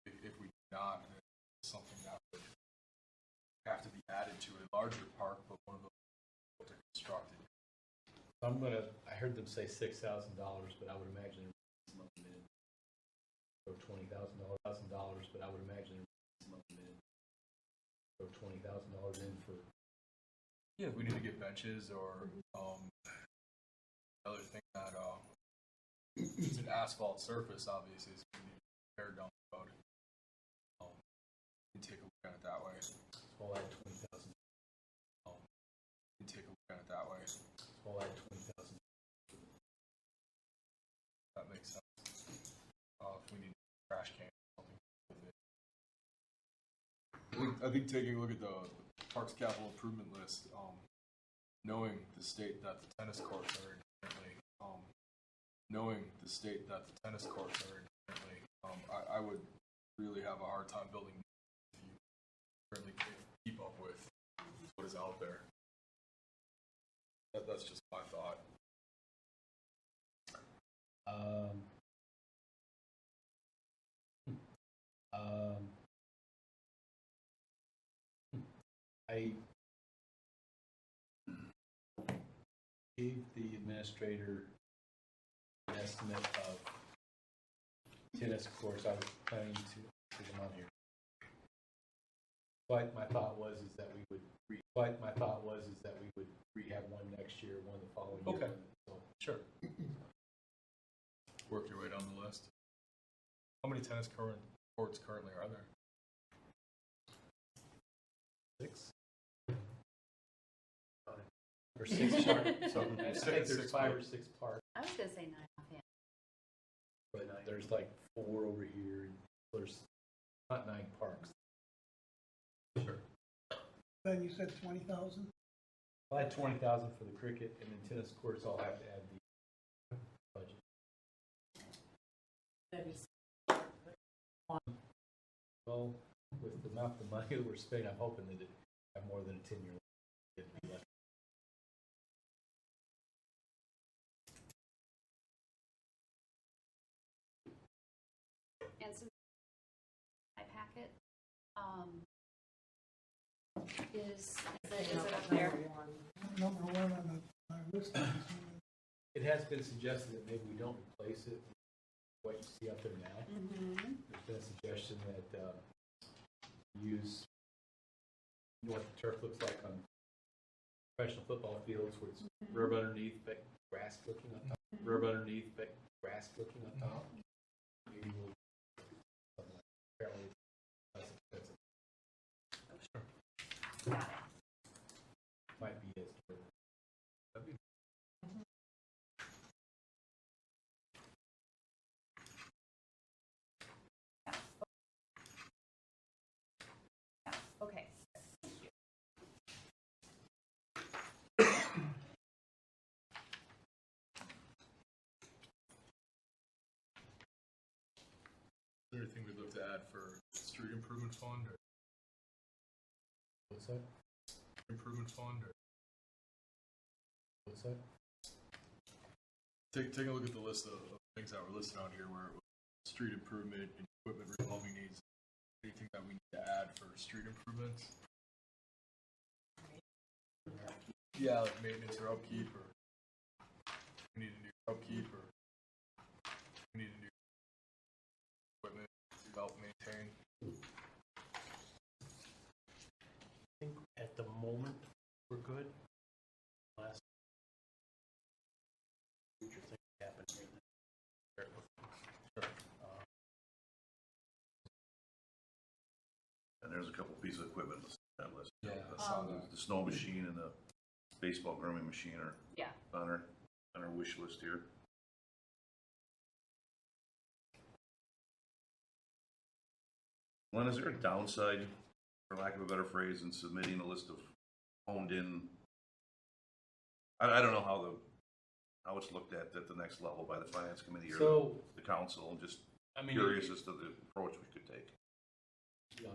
If we do not, then it's something that would have to be added to a larger park, but one of those to construct it. I heard them say $6,000, but I would imagine some of them or $20,000, but I would imagine some of them in for, Yeah, if we need to get benches or, another thing that, it's an asphalt surface, obviously, so we need to tear down the road. And take a look at it that way. we'll add 20,000. And take a look at it that way. We'll add 20,000. That makes sense. If we need a trash can or something with it. I think taking a look at the Parks Capital Improvement list, knowing the state that the tennis courts are inherently, I would really have a hard time building if you currently can't keep up with what is out there. That's just my thought. I gave the administrator an estimate of tennis courts I was planning to put them on here. But my thought was that we would rehab one next year, one the following year. Okay. So, Sure. Work your way down the list. How many tennis courts currently are there? 6 or 6 parks. So I think there's 5 or 6 parks, I was gonna say 9 offhand. but there's like 4 over here. And there's not 9 parks. Sure. Then you said 20,000? I had 20,000 for the cricket, and then tennis courts. I'll have to add the budget. Well, with the amount of money that we're spending, I'm hoping that it have more than a 10-year. And some my packet, is it up there? Number 1 on our list. It has been suggested that maybe we don't replace it with what you see up there now. Mm-hmm. There's been a suggestion that use what the turf looks like on professional football fields, where it's rub underneath, but grass looking up top. Rub underneath, but grass looking up top. Maybe we'll something like fairly less expensive. Got it. Might be as good. That'd be Okay. Is there anything we'd look to add for street improvement fund or what's that? improvement fund or What's that? taking a look at the list of things that were listed on here where it was street improvement and equipment revolving needs. Anything that we need to add for street improvements? Yeah, like maintenance or upkeep, or we need a new upkeep, or we need a new equipment to help maintain. I think at the moment, we're good. Last future thing happened here. Sure. And there's a couple pieces of equipment listed on that list. Yeah, I The- saw that. The snow machine and the baseball grooming machine are Yeah. on our wish list here. Glenn, is there a downside, for lack of a better phrase, in submitting a list of honed in? I don't know how it's looked at the next level by the finance committee or So, the council. I'm just I mean, curious as to the approach we could take. you know,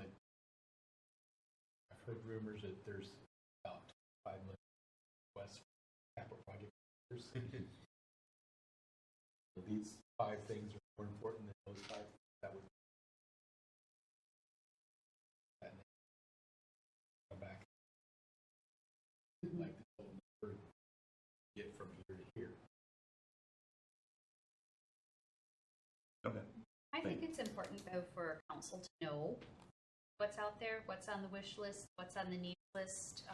I've heard rumors that there's about 5 million requests for capital projects. These 5 things are more important than those 5. That would come back. Like the total number get from here to here. Okay. I think it's important though for council to know what's out there, what's on the wish list, what's on the need list.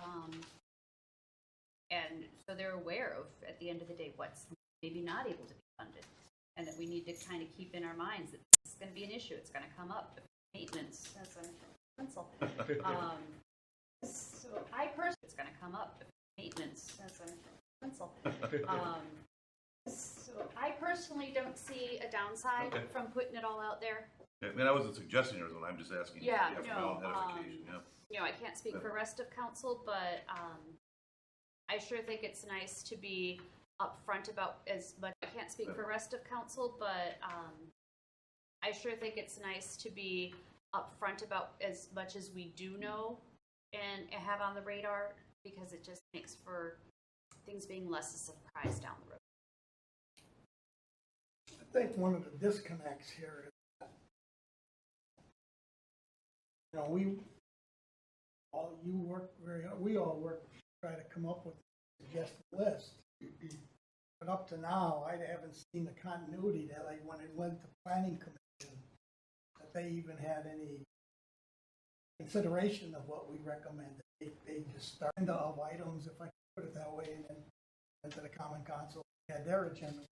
And so they're aware of, at the end of the day, what's maybe not able to be funded. And that we need to kind of keep in our minds that it's going to be an issue. It's going to come up. Maintenance, that's a pencil. So I personally, it's going to come up. Maintenance, that's a pencil. So I personally don't see a downside from putting it all out there. I mean, I wasn't suggesting yours, I'm just asking. Yeah, for my no, own edification, yeah. You know, I can't speak for rest of council, but I sure think it's nice to be upfront about as much. I can't speak for rest of council, but I sure think it's nice to be upfront about as much as we do know and have on the radar, because it just makes for things being less a surprise down the road. I think one of the disconnects here is that, you know, we all work to try to come up with a suggested list. But up to now, I haven't seen the continuity that, like, when it went to planning commission, that they even had any consideration of what we recommended. They just started of items, if I could put it that way, and then went to the common council, had their agenda.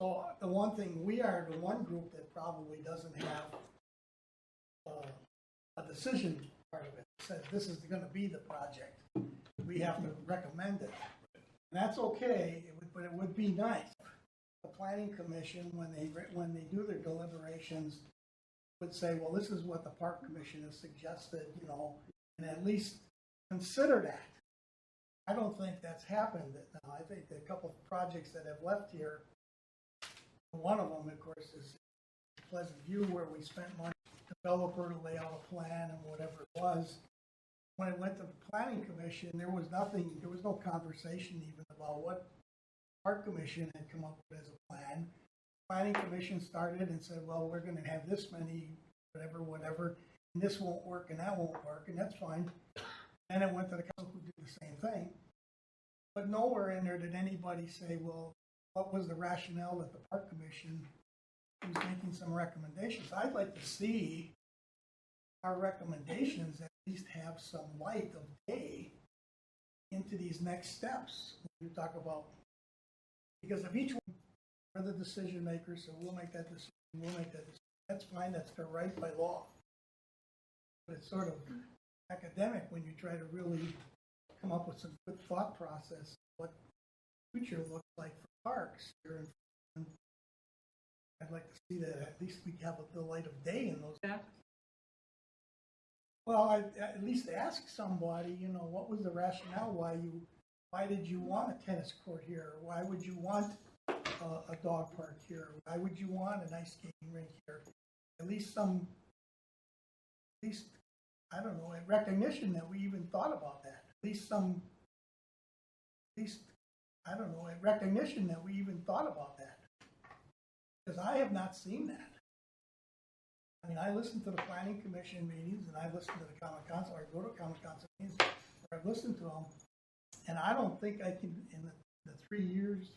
So the one thing, we are the one group that probably doesn't have a decision part of it. It says this is going to be the project. We have to recommend it. And that's okay, but it would be nice. The planning commission, when they do their deliberations, would say, well, this is what the park commission has suggested, you know, and at least consider that. I don't think that's happened now. I think a couple of projects that have left here, one of them, of course, is Pleasant View, where we spent money on a developer to lay out a plan and whatever it was. When it went to the planning commission, there was no conversation even about what the park commission had come up with as a plan. Planning commission started and said, well, we're going to have this many, whatever, and this won't work and that won't work, and that's fine. And it went to the council who did the same thing. But nowhere in there did anybody say, well, what was the rationale that the park commission was making some recommendations? I'd like to see our recommendations at least have some light of day into these next steps. When you talk about, because if each one are the decision makers, so we'll make that decision, that's fine, that's their right by law. But it's sort of academic when you try to really come up with some good thought process, what the future looks like for parks here. And I'd like to see that at least we have the light of day in those. Yeah. Well, I at least ask somebody, you know, what was the rationale? Why did you want a tennis court here? Why would you want a dog park here? Why would you want an ice skating rink here? At least I don't know, in recognition that we even thought about that. At least I don't know, in recognition that we even thought about that. Because I have not seen that. I mean, I listen to the planning commission meetings, and I listen to the common council, or go to common council meetings, where I've listened to them, and I don't think I can, in the 4 years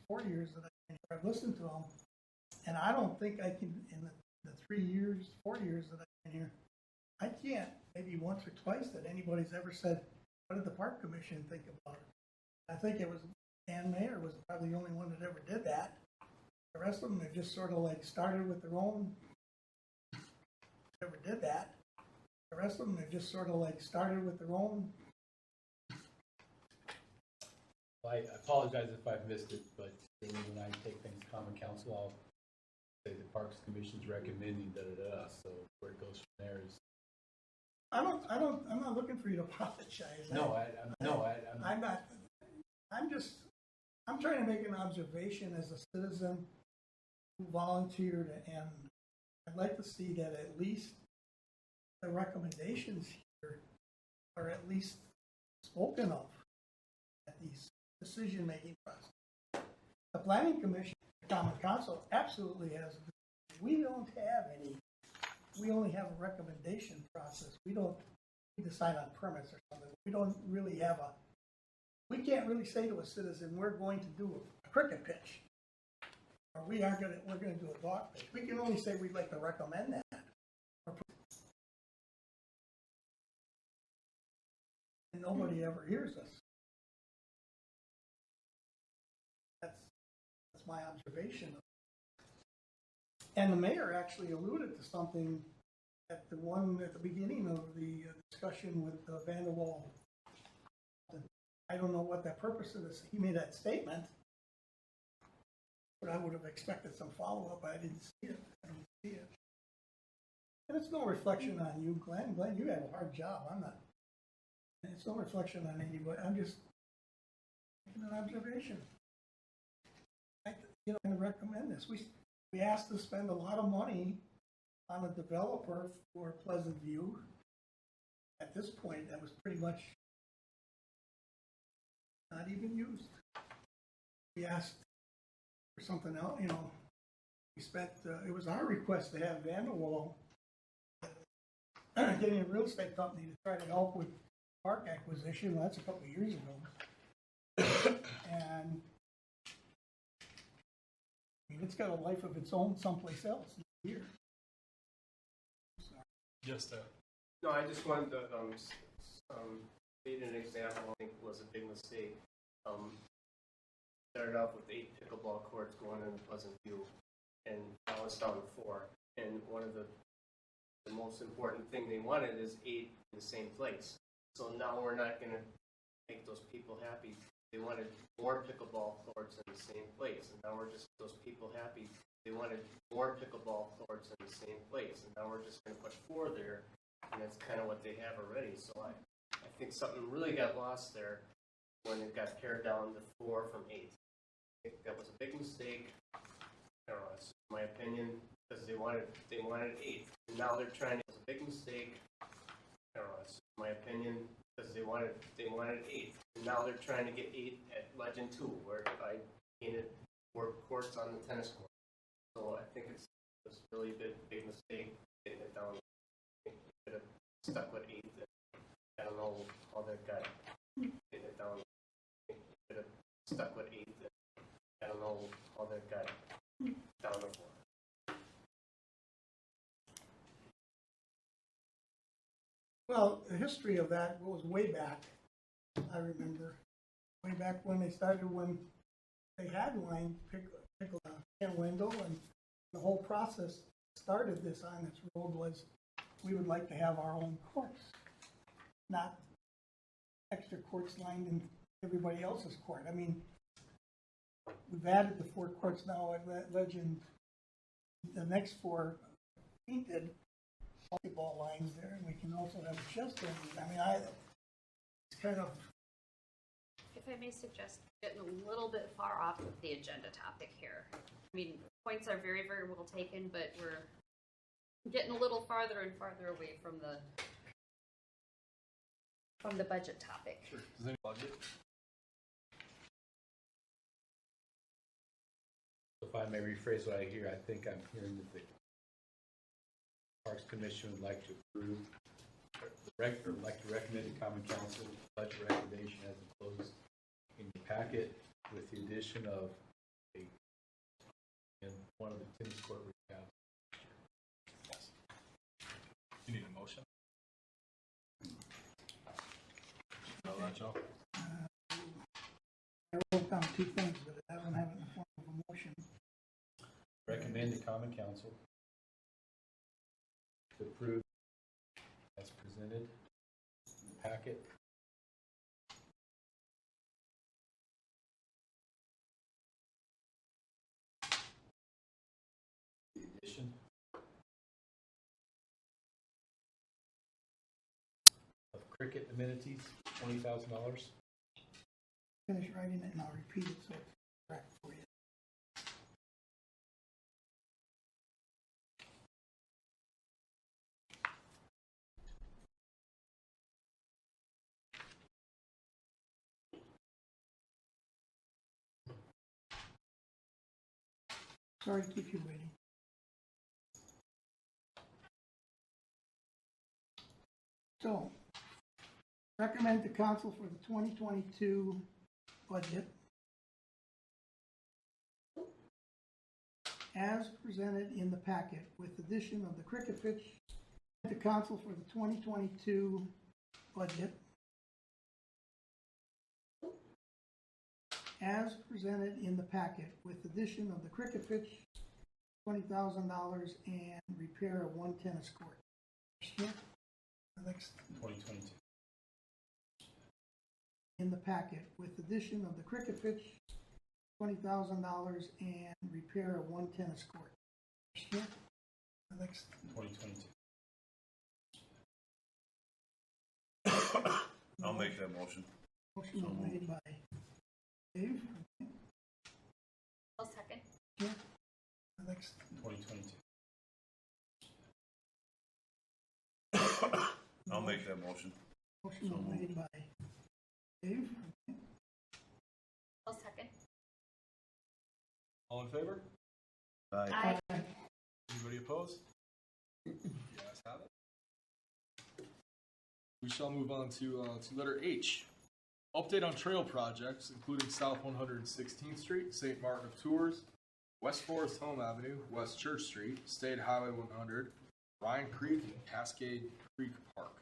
that I've listened to them, and I don't think I can, in the 4 years that I've been here, I can't, maybe once or twice, that anybody's ever said, what did the park commission think about it? I think it was Dan Mayer was probably the only one that ever did that. The rest of them have just sort of like started with their own, never did that. The rest of them have just sort of like started with their own. Well, I apologize if I've missed it, but when I take things to common council, I'll say the Parks Commission's recommending da-da-da, so where it goes from there is. I'm not looking for you to apologize. I'm not. I'm trying to make an observation as a citizen who volunteered, and I'd like to see that at least the recommendations here are at least spoken of at these decision-making process. The Planning Commission, the Common Council absolutely has. We don't have any. We only have a recommendation process. We decide on permits or something. We don't really have we can't really say to a citizen, we're going to do a cricket pitch. Or we're going to do a dog pitch. We can only say we'd like to recommend that. nobody ever hears us. That's my observation. And the mayor actually alluded to something at the beginning of the discussion with Vanderwall. I don't know what that purpose of this, he made that statement, but I would have expected some follow-up. I didn't see it. I don't see it. And it's no reflection on you, Glenn. Glenn, you have a hard job. I'm not. It's no reflection on anybody. I'm just making an observation. I'm going to recommend this. We asked to spend a lot of money on a developer for Pleasant View. At this point, that was pretty much not even used. We asked for something else, we spent, it was our request to have Vanderwall getting a real estate company to try to help with park acquisition. That's a couple of years ago. And it's got a life of its own someplace else here. Yes, sir. No, I just wanted to state an example I think was a big mistake. Started off with 8 pickleball courts going in Pleasant View, and now it's down to 4. And one of the most important thing they wanted is 8 in the same place. So now we're not going to make those people happy. They wanted more pickleball courts in the same place, and now we're just those people happy. They wanted more pickleball courts in the same place, and now we're just going to put 4 there, and that's kind of what they have already. So I think something really got lost there when it got pared down to 4 from 8. I think that was a big mistake. I don't know, that's my opinion, because they wanted 8, and now they're trying to. It's a big mistake. I don't know, that's my opinion, because they wanted 8, and now they're trying to get 8 at Legend 2, where I painted 4 courts on the tennis court. So I think it's really a big mistake getting it down. I think we could have stuck with 8. I don't know how that got getting it down. I think we could have stuck with 8. I don't know how that got down to 4. Well, the history of that goes way back. I remember way back when they started, when they had lined pickle window, and the whole process started this on this road was we would like to have our own courts, not extra courts lined in everybody else's court. I mean, we've added the 4 courts now at Legend. The next 4 painted volleyball lines there, and we can also have a chess tournament. I mean, it's kind of. If I may suggest, getting a little bit far off of the agenda topic here. I mean, points are very, very well taken, but we're getting a little farther and farther away from the budget topic. Sure. Does any budget? If I may rephrase what I hear, I think I'm hearing that the Parks Commission would like to approve, or like to recommend to Common Council the budget recommendation as enclosed in the packet, with the addition of one of the tennis court recaps. Yes. You need a motion? Know that, Joe? I wrote down 2 things, but I don't have it in the form of a motion. Recommend to Common Council to approve as presented in the packet. The addition of cricket amenities, $20,000. Finish writing it and I'll repeat it so it's correct for you. Sorry to keep you waiting. So, recommend to council for the 2022 budget as presented in the packet, with addition of the cricket pitch to council for the 2022 budget as presented in the packet with addition of the cricket pitch, $20,000, and repair of one tennis court. Smith, next, 2022. in the packet with addition of the cricket pitch, $20,000, and repair of one tennis court. Smith, next, 2022. I'll make that motion. motion So was moved. made by Dave. I'll second. Smith, next, 2022. I'll make that motion. motion So was moved. made by Dave. I'll second. All in favor? Aye. Anybody opposed? You guys have it. We shall move on to letter H. Update on trail projects, including South 116th Street, St. Martin of Tours, West Forest Home Avenue, West Church Street, State Highway 100, Ryan Creek, and Cascade Creek Park.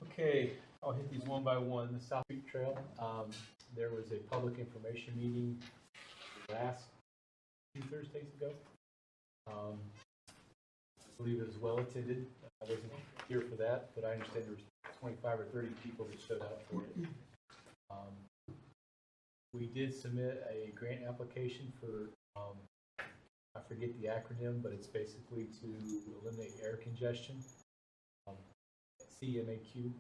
Okay, I'll hit these one by one. The South Street Trail, there was a public information meeting last 2 Thursdays ago. I believe it was well attended. I wasn't here for that, but I understand there was 25 or 30 people that showed up for it. We did submit a grant application for, I forget the acronym, but it's basically to eliminate air congestion, CMAQ.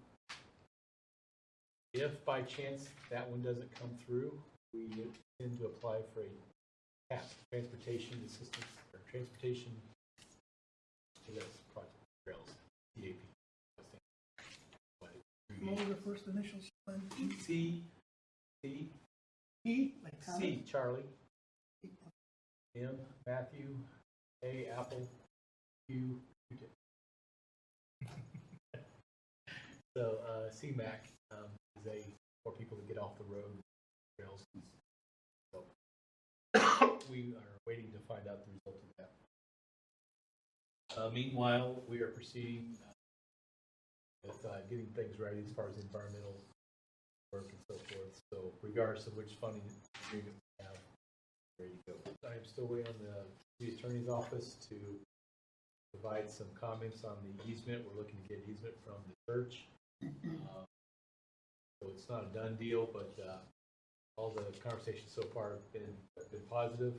If by chance that one doesn't come through, we intend to apply for a CAP, Transportation Assistance, or Transportation Project Trails, CAP. What was the first initials? C, Like C, Thomas? Charlie, M, Matthew, A, Apple, Q, Q-tip. So, CMAC is for people to get off the road trails. So, we are waiting to find out the result of that. Meanwhile, we are proceeding with getting things ready as far as environmental work and so forth. So regardless of which funding agreement we have, ready to go. I am still waiting on the city attorney's office to provide some comments on the easement. We're looking to get easement from the church. So it's not a done deal, but all the conversations so far have been positive.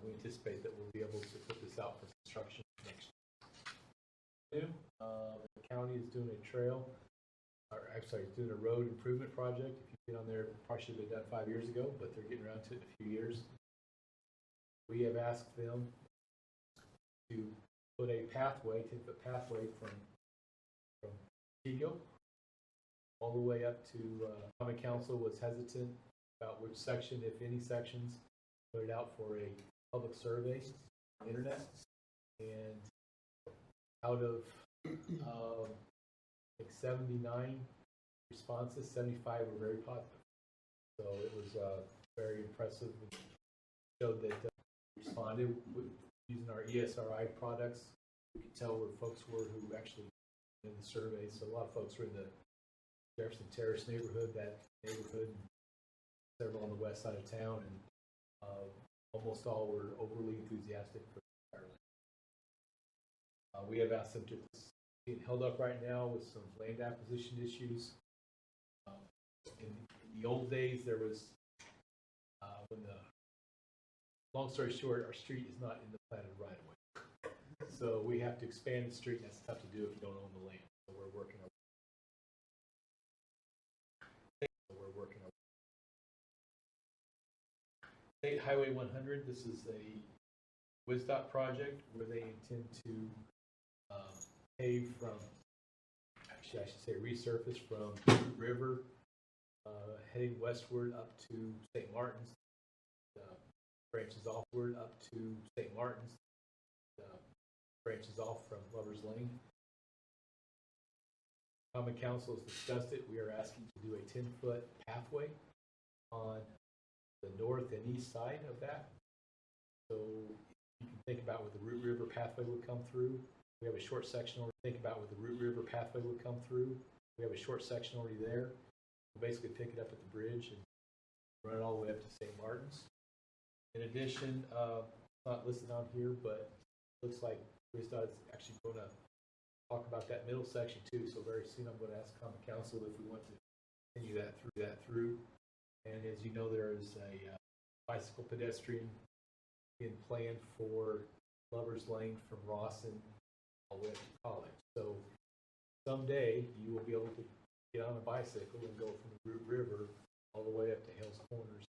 We anticipate that we'll be able to put this out for construction next year. The county is doing a trail, or I'm sorry, doing a road improvement project. If you get on there, probably should have been done 5 years ago, but they're getting around to it in a few years. We have asked them to put a pathway, 10-foot pathway from Tigo all the way up to Common Council was hesitant about which section, if any sections, put it out for a public survey on the internet. And out of like 79 responses, 75 were very positive. So it was very impressive. It showed that responded with using our ESRI products. We could tell where folks were who actually in the survey. So a lot of folks were in the Jefferson Terrace neighborhood, and several on the west side of town, and almost all were overly enthusiastic for the we have asked them to get held up right now with some land acquisition issues. In the old days, there was, long story short, our street is not in the platted right of way. So we have to expand the street, and that's tough to do if you don't own the land. So we're working on State Highway 100, this is a WISDOT project where they intend to pave from, actually I should say resurface from Root River, heading westward up to St. Martin's, branches offward up to St. Martin's, branches off from Lover's Lane. Common Council has discussed it. We are asking to do a 10-foot pathway on the north and east side of that. So you can think about where the Root River pathway would come through. We have a short section already. Think about where the Root River pathway would come through. We have a short section already there. We'll basically pick it up at the bridge and run all the way up to St. Martin's. In addition, it's not listed on here, but it looks like Krista is actually going to talk about that middle section too. So very soon I'm going to ask Common Council if we want to continue that through. And as you know, there is a bicycle pedestrian being planned for Lover's Lane from Rawson all the way up to College. So someday you will be able to get on a bicycle and go from the Root River all the way up to Hales Corners.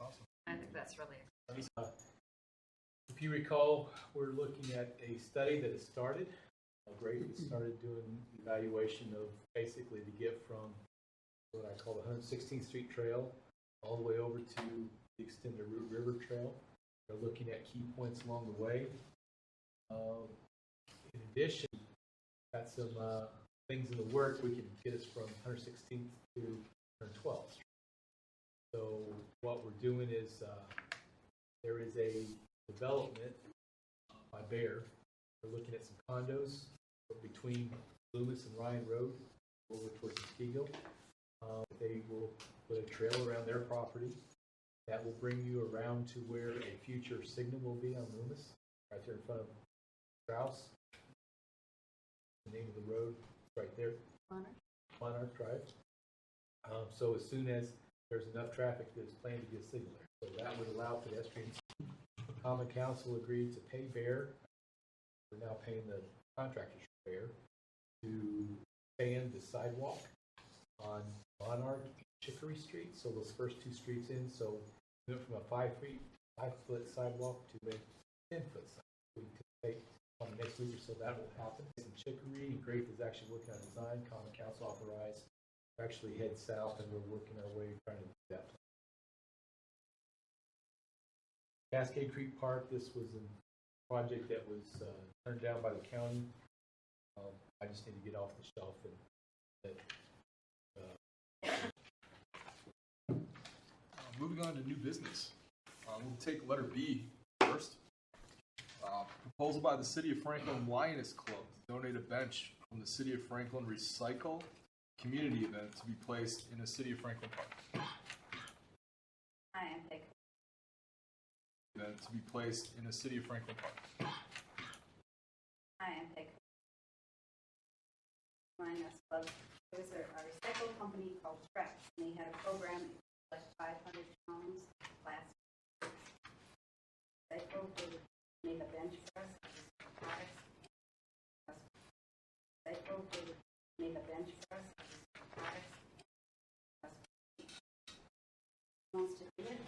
Awesome. I think that's really exciting. If you recall, we're looking at a study that has started. Grace has started doing evaluation of basically to get from what I call the 116th Street Trail all the way over to the extended Root River Trail. They're looking at key points along the way. In addition, got some things in the work. We can get us from 116th to 112th Street. So what we're doing is there is a development by Bear. We're looking at some condos between Loomis and Ryan Road over towards Muskego. They will put a trail around their property that will bring you around to where a future signal will be on Loomis, right there in front of Strauss. The name of the road is right there. Monarch Drive. So as soon as there's enough traffic, there's planned to be a signal there. So that would allow pedestrians. Common Council agreed to pay Bear. We're now paying the contractor's Bear to expand the sidewalk on Monarch and Chicory Street. So those first two streets in. So we went from a 5-foot sidewalk to a 10-foot sidewalk. We anticipate on the next week or so that will happen. In Chicory, Grafe is actually working on design. Common Council authorized. We actually head south and we're working our way trying to do that. Cascade Creek Park, this was a project that was turned down by the county. I just need to get off the shelf and Moving on to new business. We'll take letter B first. Proposal by the City of Franklin Lioness Club to donate a bench from the City of Franklin Recycle community event to be placed in a City of Franklin park. I am taking. Event to be placed in a City of Franklin park. I am taking. Lioness Club. It was a recycle company called Trax, and they had a program like 500 pounds of plastic. Recycle, they would make a bench for us. Products. Recycle, they would make a bench for us. Products. Wants to do it.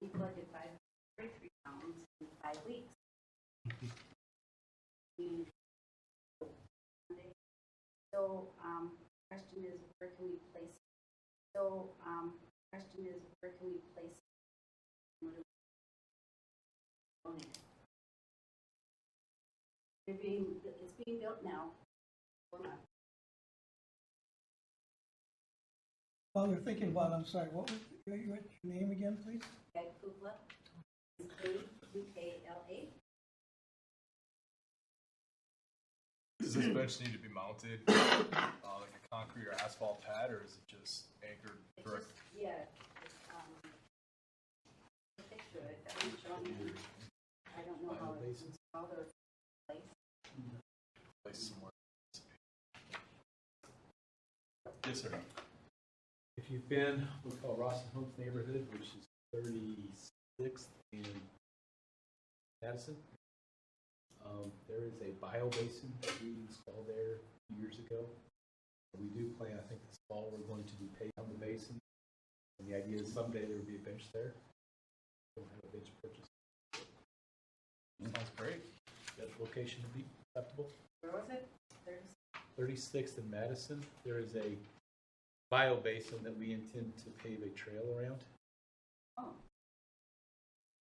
We collected 533 pounds in 5 weeks. So, question is, where can we place it? So, question is, where can we place it? It's being built now. While you're thinking about it, I'm sorry, what was your name again, please? Peg Kukla. K-U-K-L-A. Does this bench need to be mounted like a concrete or asphalt pad, or is it just anchored direct? Yeah. A picture of it that was shown me. I don't know how it's installed or placed. Place somewhere. Yes, sir. if you've been, we call Rawson Homes neighborhood, which is 36th and Madison. There is a biobasin that we installed there years ago. We do plan, I think this fall, we're going to be paving on the basin. And the idea is someday there will be a bench there. We'll have a bench purchased. Sounds great. That location would be acceptable. Where was it? 36th and Madison. There is a biobasin that we intend to pave a trail around. Oh.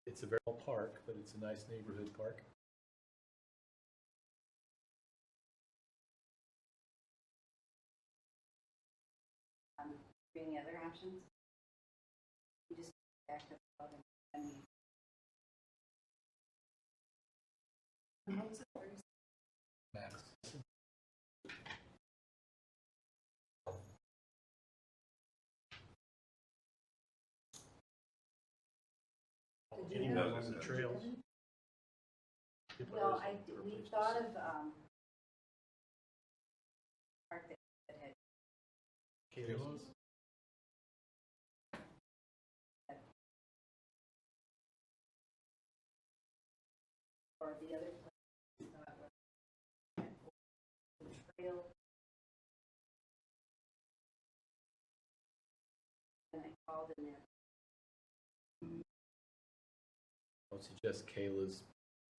It's a very small park, but it's a nice neighborhood park. Any other options? You just back to the and what was it? Madison. Anywhere Yeah. along the trails. Well, we thought of, park that had, Kalos. or the other place, we thought was the trail. And I called in there. I would suggest Kayla's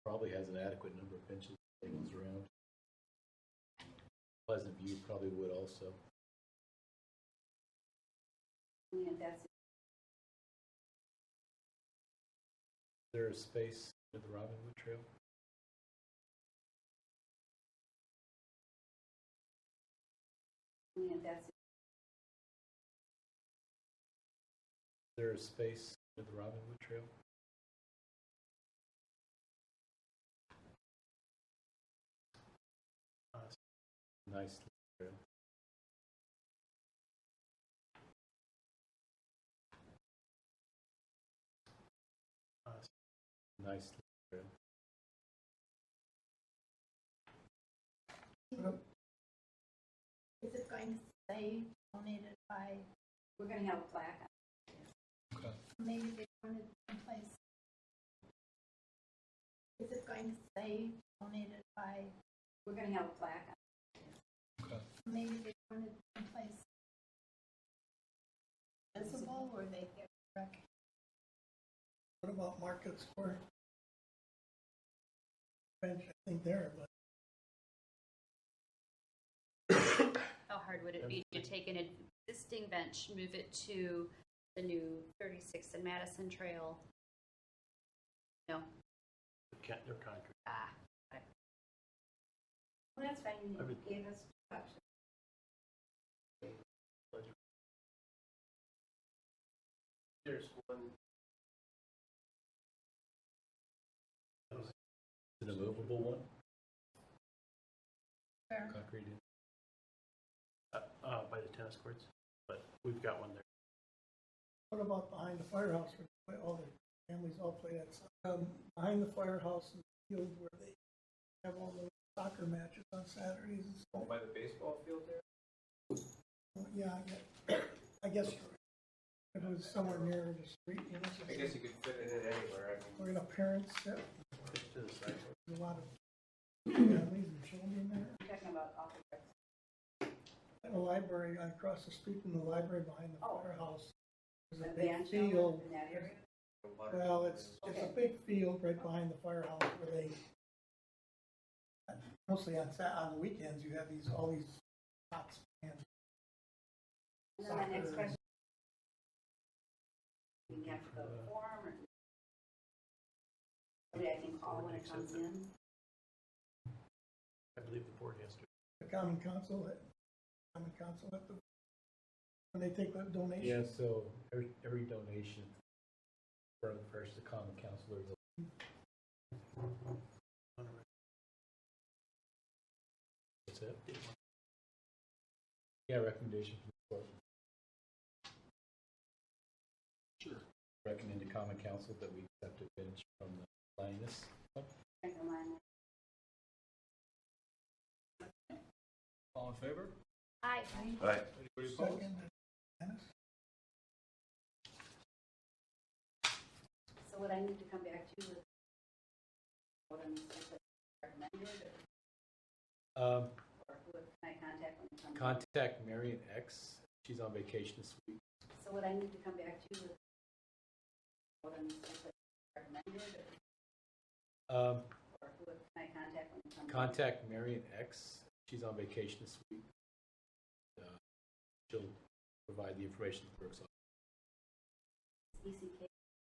probably has an adequate number of benches and tables around. Pleasant View probably would also. And that's, Is there a space at the Robinwood Trail? and that's, Is there a space at the Robinwood Trail? Nice trail. Nice trail. Is it going to say donated by, we're gonna have a plaque. maybe they want it in place? Is it going to say donated by, We're gonna have a plaque. maybe they want it in place? Visible or they get rec? What about Market Square? Bench, I think there, but How hard would it be to take an existing bench, move it to the new 36th and Madison Trail? No. They're concrete. Ah. Well, that's fine, I you would- gave us options. There's one. Is it a movable one? Where? Concrete. By the tennis courts, but we've got one there. what about behind the firehouse where all the families all play that? Behind the firehouse in the field where they have all the soccer matches on Saturdays and stuff. By the baseball field there? Yeah, I guess you're right. If it was somewhere near the street, you know. I guess you could fit it in anywhere. Where the parents sit, Just to the side. there's a lot of families and children there. We're talking about office. And the library, across the street from the library behind the Oh. firehouse, there's a A big band field. in that area? Well, it's a big field right behind the firehouse where they, mostly on the weekends, you have all these pots and And then my next soccer. question. We have to go to form or? Somebody I can call when it comes in? I believe the board has to. The common council at the, when they take the donation. Yeah, so every donation from first the common council, there's a That's it? Yeah, recommendation from the court. Sure. Recommend to common council that we accept a bench from the Linus. Check the line. All in favor? Aye. Right. Anybody opposed? Second, Dennis? So what I need to come back to with what I'm recommended or who can I contact when it comes? Contact Marion X. She's on vacation this week. So what I need to come back to with what I'm recommended or who can I contact when it comes? Contact Marion X. She's on vacation this week. She'll provide the information to the clerk's office. ECK.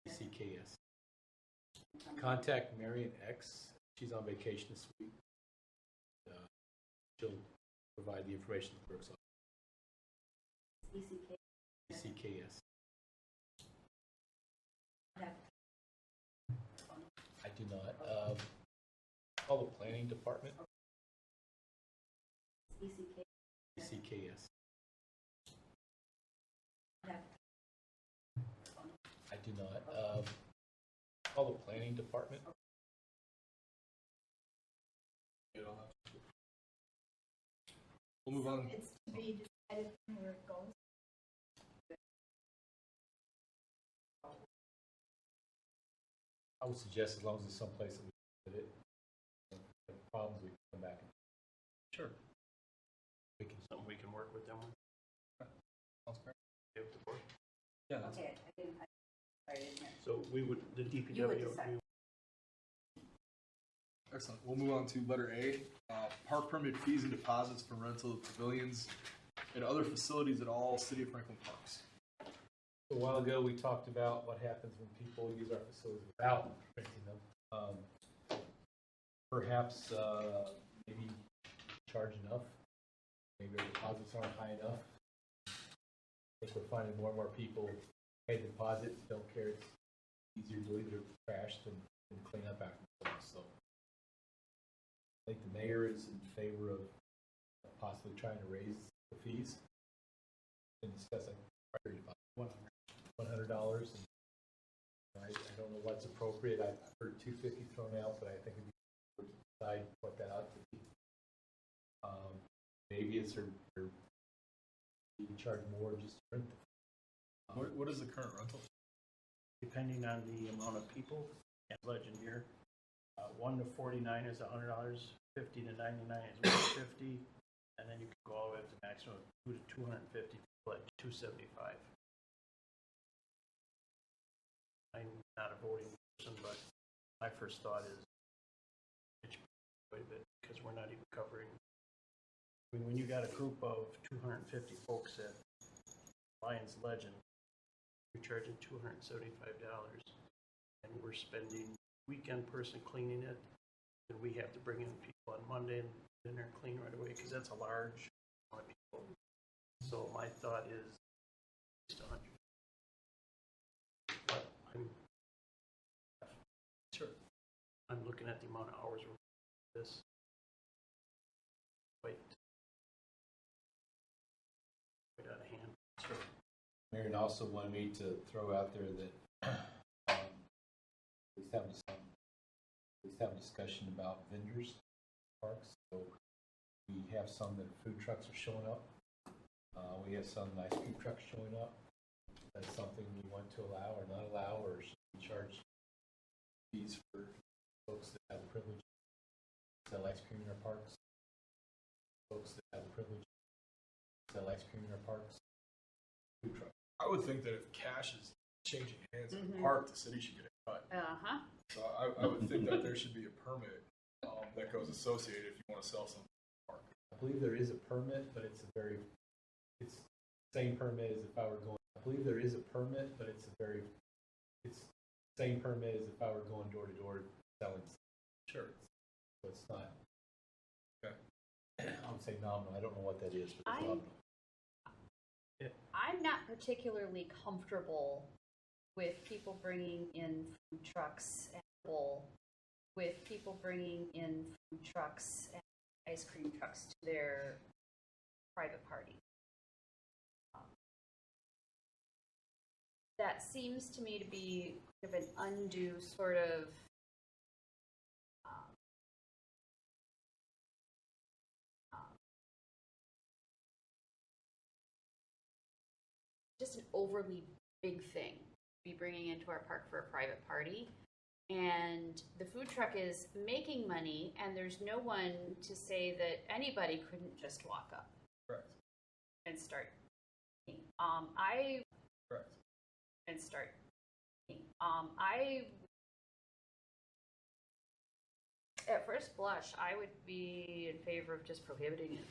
CKS. Contact Marion X. She's on vacation this week. She'll provide the information to the clerk's office. ECK. CKS. I do not. Call the planning department. ECK. CKS. I do not. Call the planning department. We'll move on. It's to be decided where it goes. I would suggest as long as it's someplace that we can fit it, the problems we can come back and. Sure. We can. Something we can work with them on. Sounds great. Okay with the board. Yeah, that's Okay, I didn't hear. So we would, the You would DPW. decide. excellent. We'll move on to letter A, park permit fees and deposits for rental of pavilions and other facilities at all City of Franklin parks. A while ago, we talked about what happens when people use our facilities without renting them. Perhaps, maybe charge enough. Maybe our deposits aren't high enough. I think we're finding more and more people pay the deposits, don't care. It's easier to leave their trash than clean up after themselves. So I think the mayor is in favor of possibly trying to raise the fees and discussing $100. And I don't know what's appropriate. I've heard $250 thrown out, but I think it'd be good to decide what that ought to be. Maybe it's you can charge more just to rent them. What is the current rental? Depending on the amount of people, and legend here, 1 to 49 is $100, 50 to 99 is $150, and then you can go all the way up to maximum of 2 to 250 people at $275. I'm not a voting person, but my first thought is it should be quite a bit because we're not even covering. I mean, when you got a group of 250 folks at Lions Legend, you're charging $275, and we're spending weekend person cleaning it, and we have to bring in people on Monday and then they're clean right away because that's a large amount of people. So my thought is just 100. But I'm looking at the amount of hours we're doing this. Quite out of hand. Sure. Marion also wanted me to throw out there that let's have a discussion about vendors parks. So we have some that food trucks are showing up. We have some nice food trucks showing up. That's something we want to allow or not allow, or should we charge fees for folks that have the privilege to sell ice cream in our parks? Folks that have the privilege to sell ice cream in our parks? Food truck. I would think that if cash is changing hands in the park, the city should get a cut. Uh-huh. So I would think that there should be a permit that goes associated if you want to sell something in the park. I believe there is a permit, but it's the same permit as if I were going. I believe there is a permit, but it's the same permit as if I were going door to door selling. Sure. So it's not. Okay. I would say nominal. I don't know what that is, but it's nominal. I'm not particularly comfortable with people bringing in food trucks and ice cream trucks to their private party. That seems to me to be kind of an undue sort of just an overly big thing to be bringing into our park for a private party. And the food truck is making money, and there's no one to say that anybody couldn't just walk up. Correct. And start. Correct. And start. At first blush, I would be in favor of just prohibiting it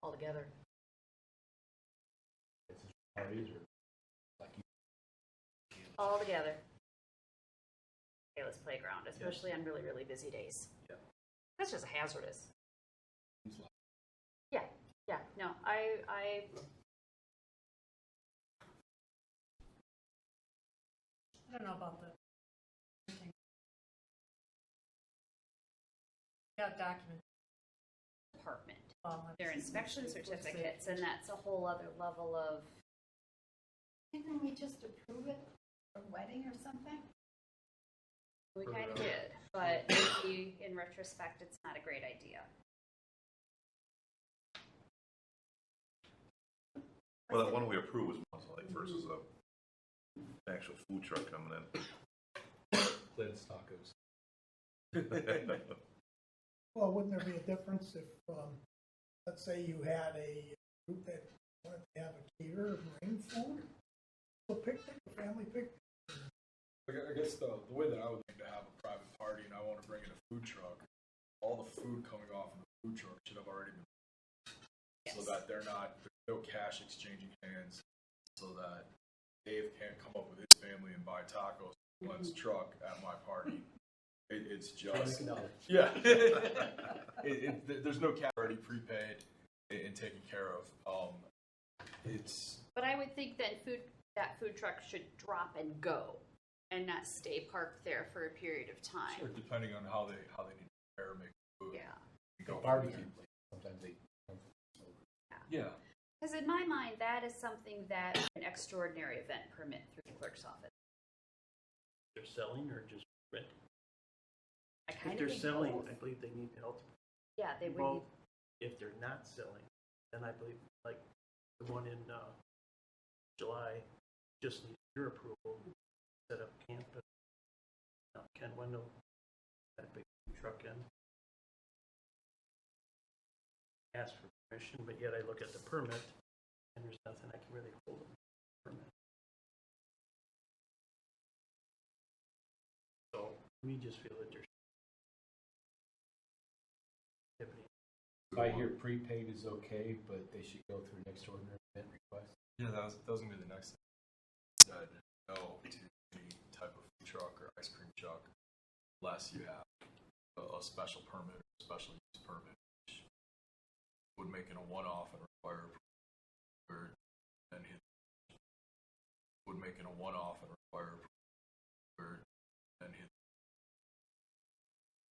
altogether. Parties or like Altogether. Let's playground, especially on really, really busy days. Yeah. That's just hazardous. Yeah, no, I don't know about the. Got documents. department. Well, Their inspection certificates, and that's a whole other level of. Didn't we just approve it for wedding or something? We kind of did, but maybe in retrospect, it's not a great idea. Well, that one we approved was Mounds Lake versus a actual food truck coming in. Glenn's Tacos. Well, wouldn't there be a difference if, let's say you had a group that wanted to have a caterer bring food? A picnic, a family picnic? I guess the way that I would think to have a private party and I want to bring in a food truck, all the food coming off of the food truck should have already been, so that there's no cash exchanging hands, so that Dave can't come up with his family and buy tacos from Glenn's truck at my party. It's just, yeah. There's no cash already prepaid and taken care of. But I would think that food truck should drop and go, and not stay parked there for a period of time. Sure, depending on how they need to prepare or make food. Yeah. The barbecue place, sometimes they. Yeah. Because in my mind, that is something that an extraordinary event permit through the clerk's office. They're selling or just renting? I kind If of they're think selling, both. I believe they need health. Yeah, they would. Both. If they're not selling, then I believe, like the one in July, just needs your approval. Set up camp. Ken Wendell had a big truck in. Asked for permission, but yet I look at the permit, and there's nothing I can really hold them permit. So we just feel that there's activity. If I hear prepaid is okay, but they should go through an extraordinary event request. Yeah, that was gonna be the next thing. No to any type of food truck or ice cream truck unless you have a special permit or special use permit, which would make it a one-off and require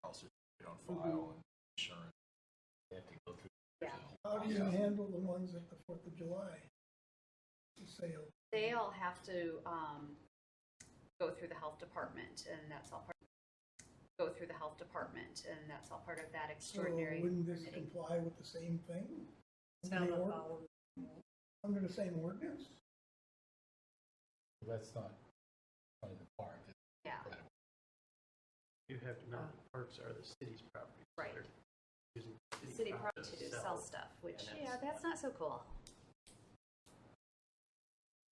also get on file and insurance. They have to go through. Yeah. How do you handle the ones at the 4th of July? The sale? They all have to go through the health department, and that's all part. Go through the health department, and that's all part of that extraordinary. So wouldn't this permitting. comply with the same thing? Under the same ordinance? Well, that's not part of the park. Yeah. You have to know the parks are the city's property. So Right. they're using City property to sell stuff, which, yeah, that's not so cool.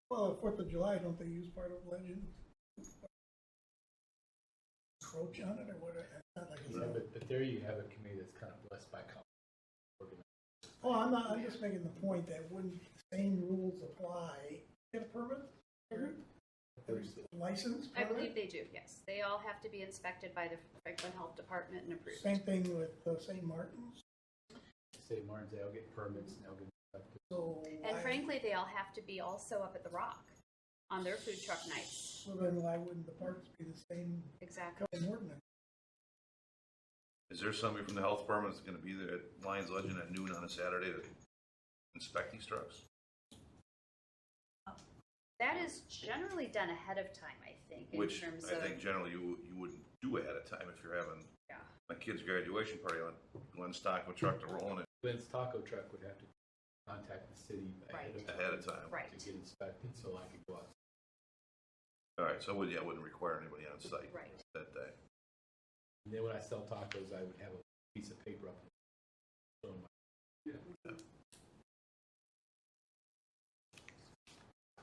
Well, at 4th of July, don't they use part of Legend? Encroach on it or whatever? It's not like it's Yeah, but there you have a committee that's kind of blessed by common. Oh, I'm just making the point that wouldn't the same rules apply? Get a permit? License? I permit? believe they do, yes. They all have to be inspected by the Franklin Health Department and approved. Same thing with St. Martin's? St. Martin's, they'll get permits and they'll get inspected. So And frankly, they all have to be also up at the Rock on their food truck nights. So then why wouldn't the parks be the same Exactly. ordinance? Is there somebody from the health department that's gonna be there at Lions Legend at noon on a Saturday to inspect these trucks? That is generally done ahead of time, I think, in Which terms I of, think generally you wouldn't do ahead of time if you're having yeah. a kid's graduation party on Glenn's taco truck to rolling it Glenn's taco truck would have to contact the city ahead of time. Right. to get inspected, so I could go out. All right, so it wouldn't require anybody on site Right. that day. And then when I sell tacos, I would have a piece of paper up. Showing my,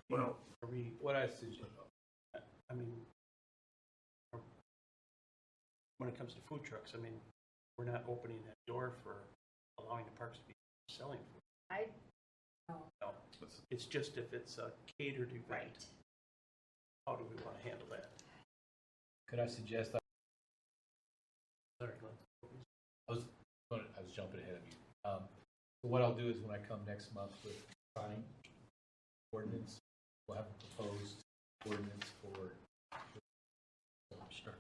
Well, Are we, what I suggest, I mean, when it comes to food trucks, I mean, we're not opening that door for allowing the parks to be selling food. No, it's just if it's a catered event. Right. How do we want to handle that? could I suggest, Sorry, Glenn. I was jumping ahead of you. So what I'll do is when I come next month with sign ordinance, we'll have a proposed ordinance for. Sure.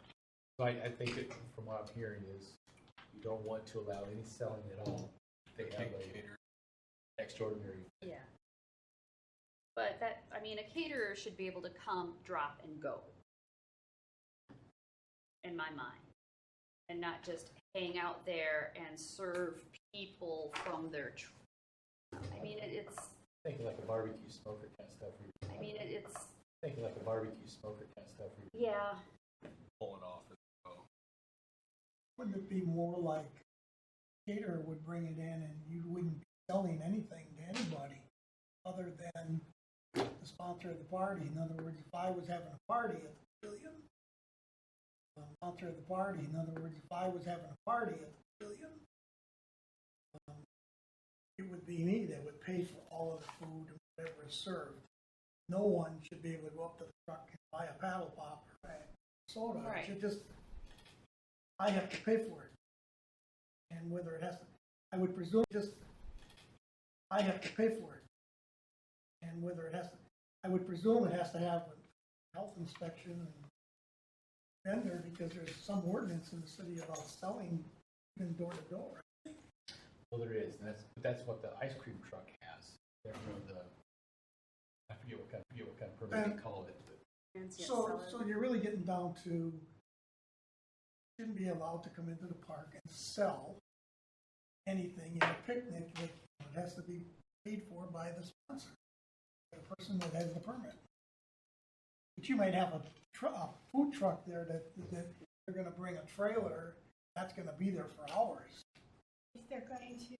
So I think that from what I'm hearing is you don't want to allow any selling at all. They have a extraordinary. Yeah. But that, I mean, a caterer should be able to come, drop, and go. in my mind. And not just hang out there and serve people from their I mean, it's... Think like a barbecue smoker kind of stuff. I mean, it's... Think like a barbecue smoker kind of stuff. Yeah. Pull it off as well. Wouldn't it be more like caterer would bring it in and you wouldn't be selling anything to anybody other than the sponsor of the party? In other words, if I was having a party at the pavilion, the sponsor of the party, in other words, if I was having a party at the pavilion, it would be me that would pay for all of the food and whatever is served. No one should be able to go up to the truck and buy a paddle pop or a soda. Right. It should just, I have to pay for it. And whether it has to, I would presume I have to pay for it. And whether it has to, I would presume it has to have a health inspection and vendor, because there's some ordinance in the city about selling even door to door. Well, there is, and that's what the ice cream truck has. They're I forget what kind of permit they call it. But. So you're really getting down to, shouldn't be allowed to come into the park and sell anything in a picnic. That it has to be paid for by the sponsor, the person that has the permit. But you might have a food truck there that they're going to bring a trailer that's going to be there for hours. If they're going to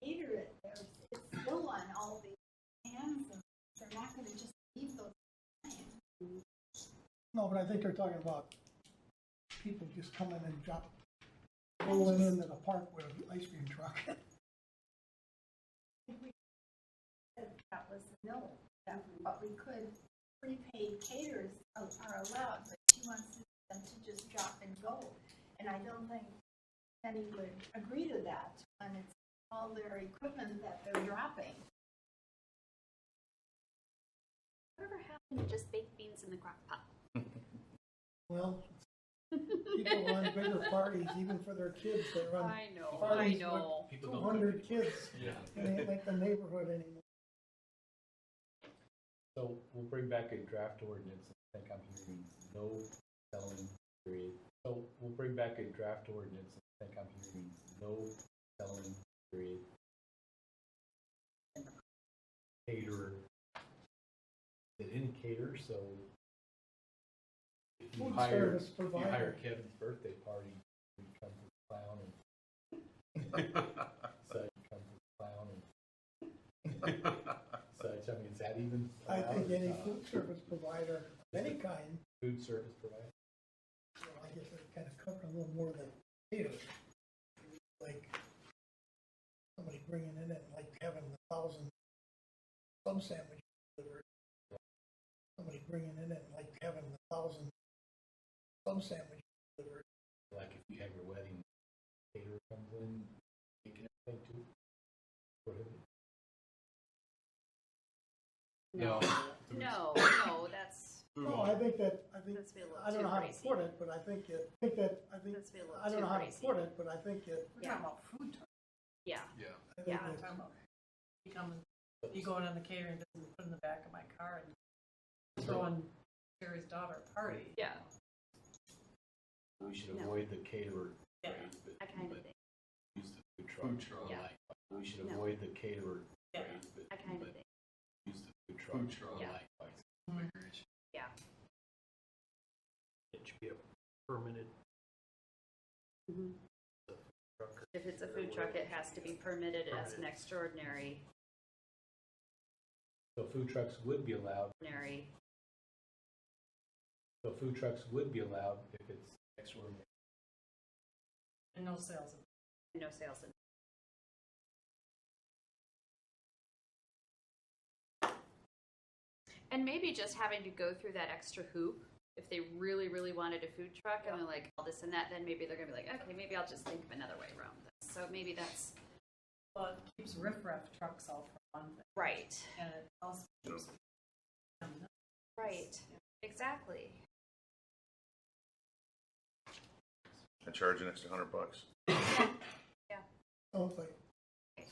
cater it, it's still on all the hands, and they're not going to just leave those behind. No, but I think they're talking about people just coming and rolling into the park with an ice cream truck. That was no, but we could, prepaid caterers are allowed, but she wants them to just drop and go. And I don't think Penny would agree to that when it's all their equipment that they're dropping. Whatever happened to just baked beans in the crock pot? Well, people run bigger parties, even for their kids. They run parties with 200 kids. Yeah. It ain't like the neighborhood anymore. So we'll bring back a draft ordinance. I think I'm hearing no selling period. So we'll bring back a draft ordinance. I think I'm hearing no selling period. Caterer. Did indicator, so if you hire Kevin's birthday party, you come to the clown and so you come to the clown and such. I mean, is that even allowed? I think any food service provider of any kind. Food service provider. Well, I guess it kind of covered a little more than caterers. Like somebody bringing in and like having 1,000 sub sandwiches delivered. Somebody bringing in and like having 1,000 sub sandwiches delivered. Like if you have your wedding, caterer comes in, making everything too. No, that's. No, I think that's a little I don't know how to crazy. put it, but I think That's a little I don't too know how to crazy. put it, but I think it. We're talking about food truck. Yeah. Yeah. I think Yeah. it- Talking about you going in the catering business and put in the back of my car and throwing Jerry's daughter a party. Yeah. We should No. avoid the caterer Yeah. phrase, but I kind of think. use the food Food truck. truck. Yeah. Like, we should No. avoid the caterer Yeah. phrase, but I kind of think. use the food truck. Food truck. Yeah. Likewise. Yeah. It should be a permitted truck. If it's a food truck, it has to be permitted as an extraordinary. So food trucks would be allowed. So food trucks would be allowed if it's extraordinary. And no sales. No sales. And maybe just having to go through that extra hoop. If they really, really wanted a food truck and they're like all this and that, then maybe they're gonna be like, okay, maybe I'll just think of another way around this. So maybe that's Well, it keeps riffraff trucks out for one thing. right. And it also keeps. Right. Exactly. And charge an extra $100.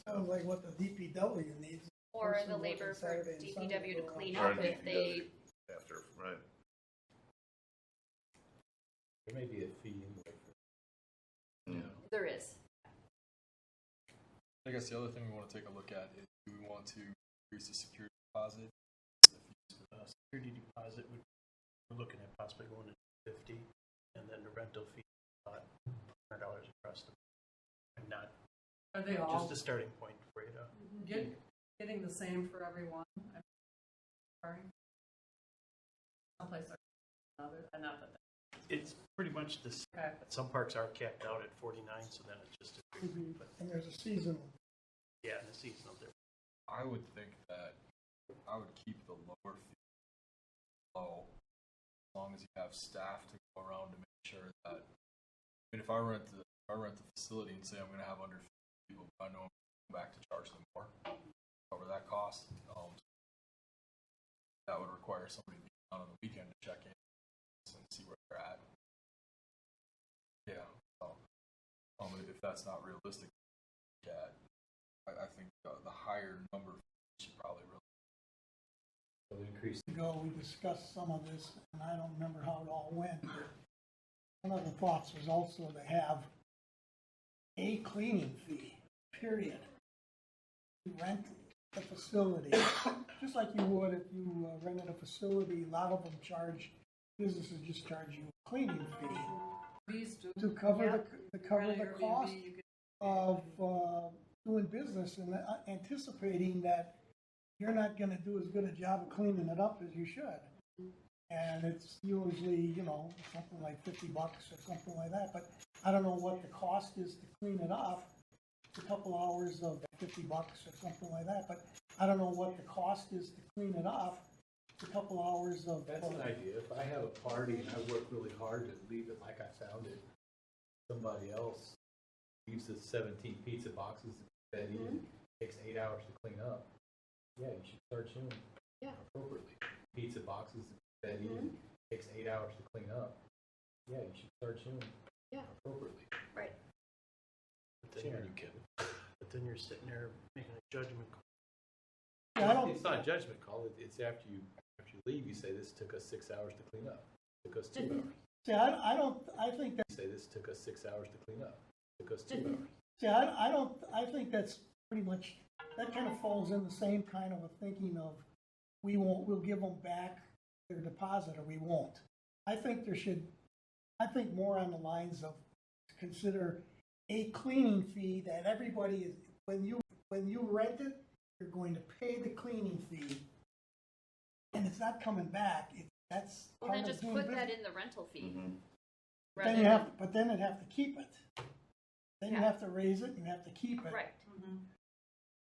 Sounds like what the DPW needs. Or Person the working labor for Saturday and Sunday DPW to go clean out. up if they. After, right? There may be a fee anyway. There is. I guess the other thing we want to take a look at is, do we want to increase the security deposit? Security deposit, we're looking at possibly going to 50, and then the rental fee, $100 across the, and not, Are they all just a starting point for you to. getting the same for everyone? I'm sorry. Someplace are another, not that. It's pretty much the same. Okay. Some parks are capped out at 49, so then it's just a, but And there's a seasonal. yeah, and the seasonal difference. I would think that I would keep the lower fee low, as long as you have staff to go around to make sure that. I mean, if I rent the facility and say I'm going to have under 50 people, I know I'm going back to charge them more, cover that cost. That would require somebody to be out on the weekend to check in and see where they're at. Yeah, so if that's not realistic, yeah, I think the higher number should probably really increase. Ago, we discussed some of this, and I don't remember how it all went, but one of the thoughts was also to have a cleaning fee, period. You rent the facility, just like you would if you rented a facility. A lot of them businesses just charge you a cleaning fee These do. to cover the Airbnb, cost you could- of doing business and anticipating that you're not going to do as good a job of cleaning it up as you should. And it's usually, something like $50 or something like that. But I don't know what the cost is to clean it up. It's a couple hours of $50 or something like that. But I don't know what the cost is to clean it up. It's a couple hours of. That's an idea. If I have a party and I work really hard to leave it like I found it, somebody else uses 17 pizza boxes that takes 8 hours to clean up. Yeah, you should charge him appropriately. Pizza boxes that takes 8 hours to clean up. Yeah, you should charge him appropriately. Right. But then you're sitting there making a judgment call. Yeah, It's not a judgment call. It's after you leave, you say this took us 6 hours to clean up. It took us 2 hours. See, I think that. You say this took us 6 hours to clean up. It took us 2 hours. See, I think that's pretty much, that kind of falls in the same kind of a thinking of, we'll give them back their deposit or we won't. I think more on the lines of consider a cleaning fee that everybody is, when you rent it, you're going to pay the cleaning fee and it's not coming back. That's Well, part then of just doing put that business. in the rental fee. But then it'd have to keep it. Then you have to raise it, you have to keep it. Right.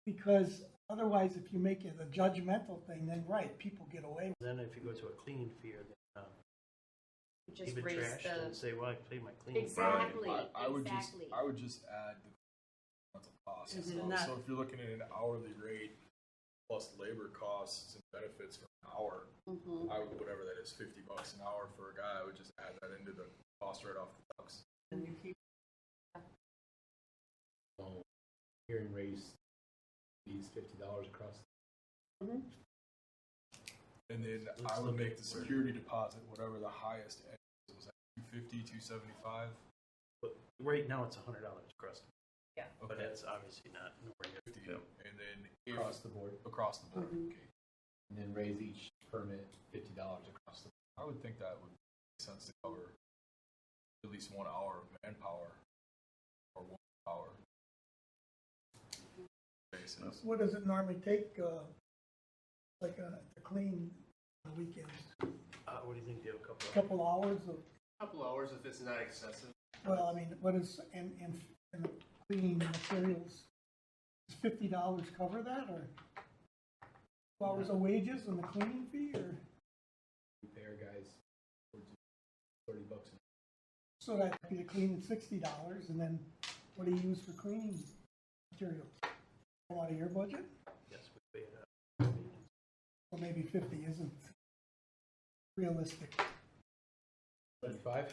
Because otherwise, if you make it a judgmental thing, then people get away. Then if you go to a cleaning fee, or Just even raise trash the. and say, well, I paid my cleaning fee. Exactly. I would just add the rental costs. So if you're looking at an hourly rate plus labor costs and benefits for an hour, I would, whatever that is, $50 an hour for a guy, I would just add that into the cost right off the bucks. And you keep. So here and raise these $50 across. And then I would make the security deposit whatever the highest end is. Was that $250, $275? But right now it's $100 across. Yeah. But that's obviously not nowhere near 50. And then Across the board. Across the board. Okay. And then raise each permit $50 across the board. I would think that would make sense to cover at least 1 hour of manpower or 1 hour basis. What does it normally take, to clean on the weekends? What do you think, Dave? A couple hours of, Couple hours if it's not excessive. well, I mean, what is, and the cleaning materials, does $50 cover that, or 2 hours of wages and the cleaning fee, or? We pay our guys $30 an hour. So that'd be the cleaning $60, and then what do you use for cleaning materials? Come out of your budget? Yes, we pay it up. Well, maybe 50 isn't realistic. 75?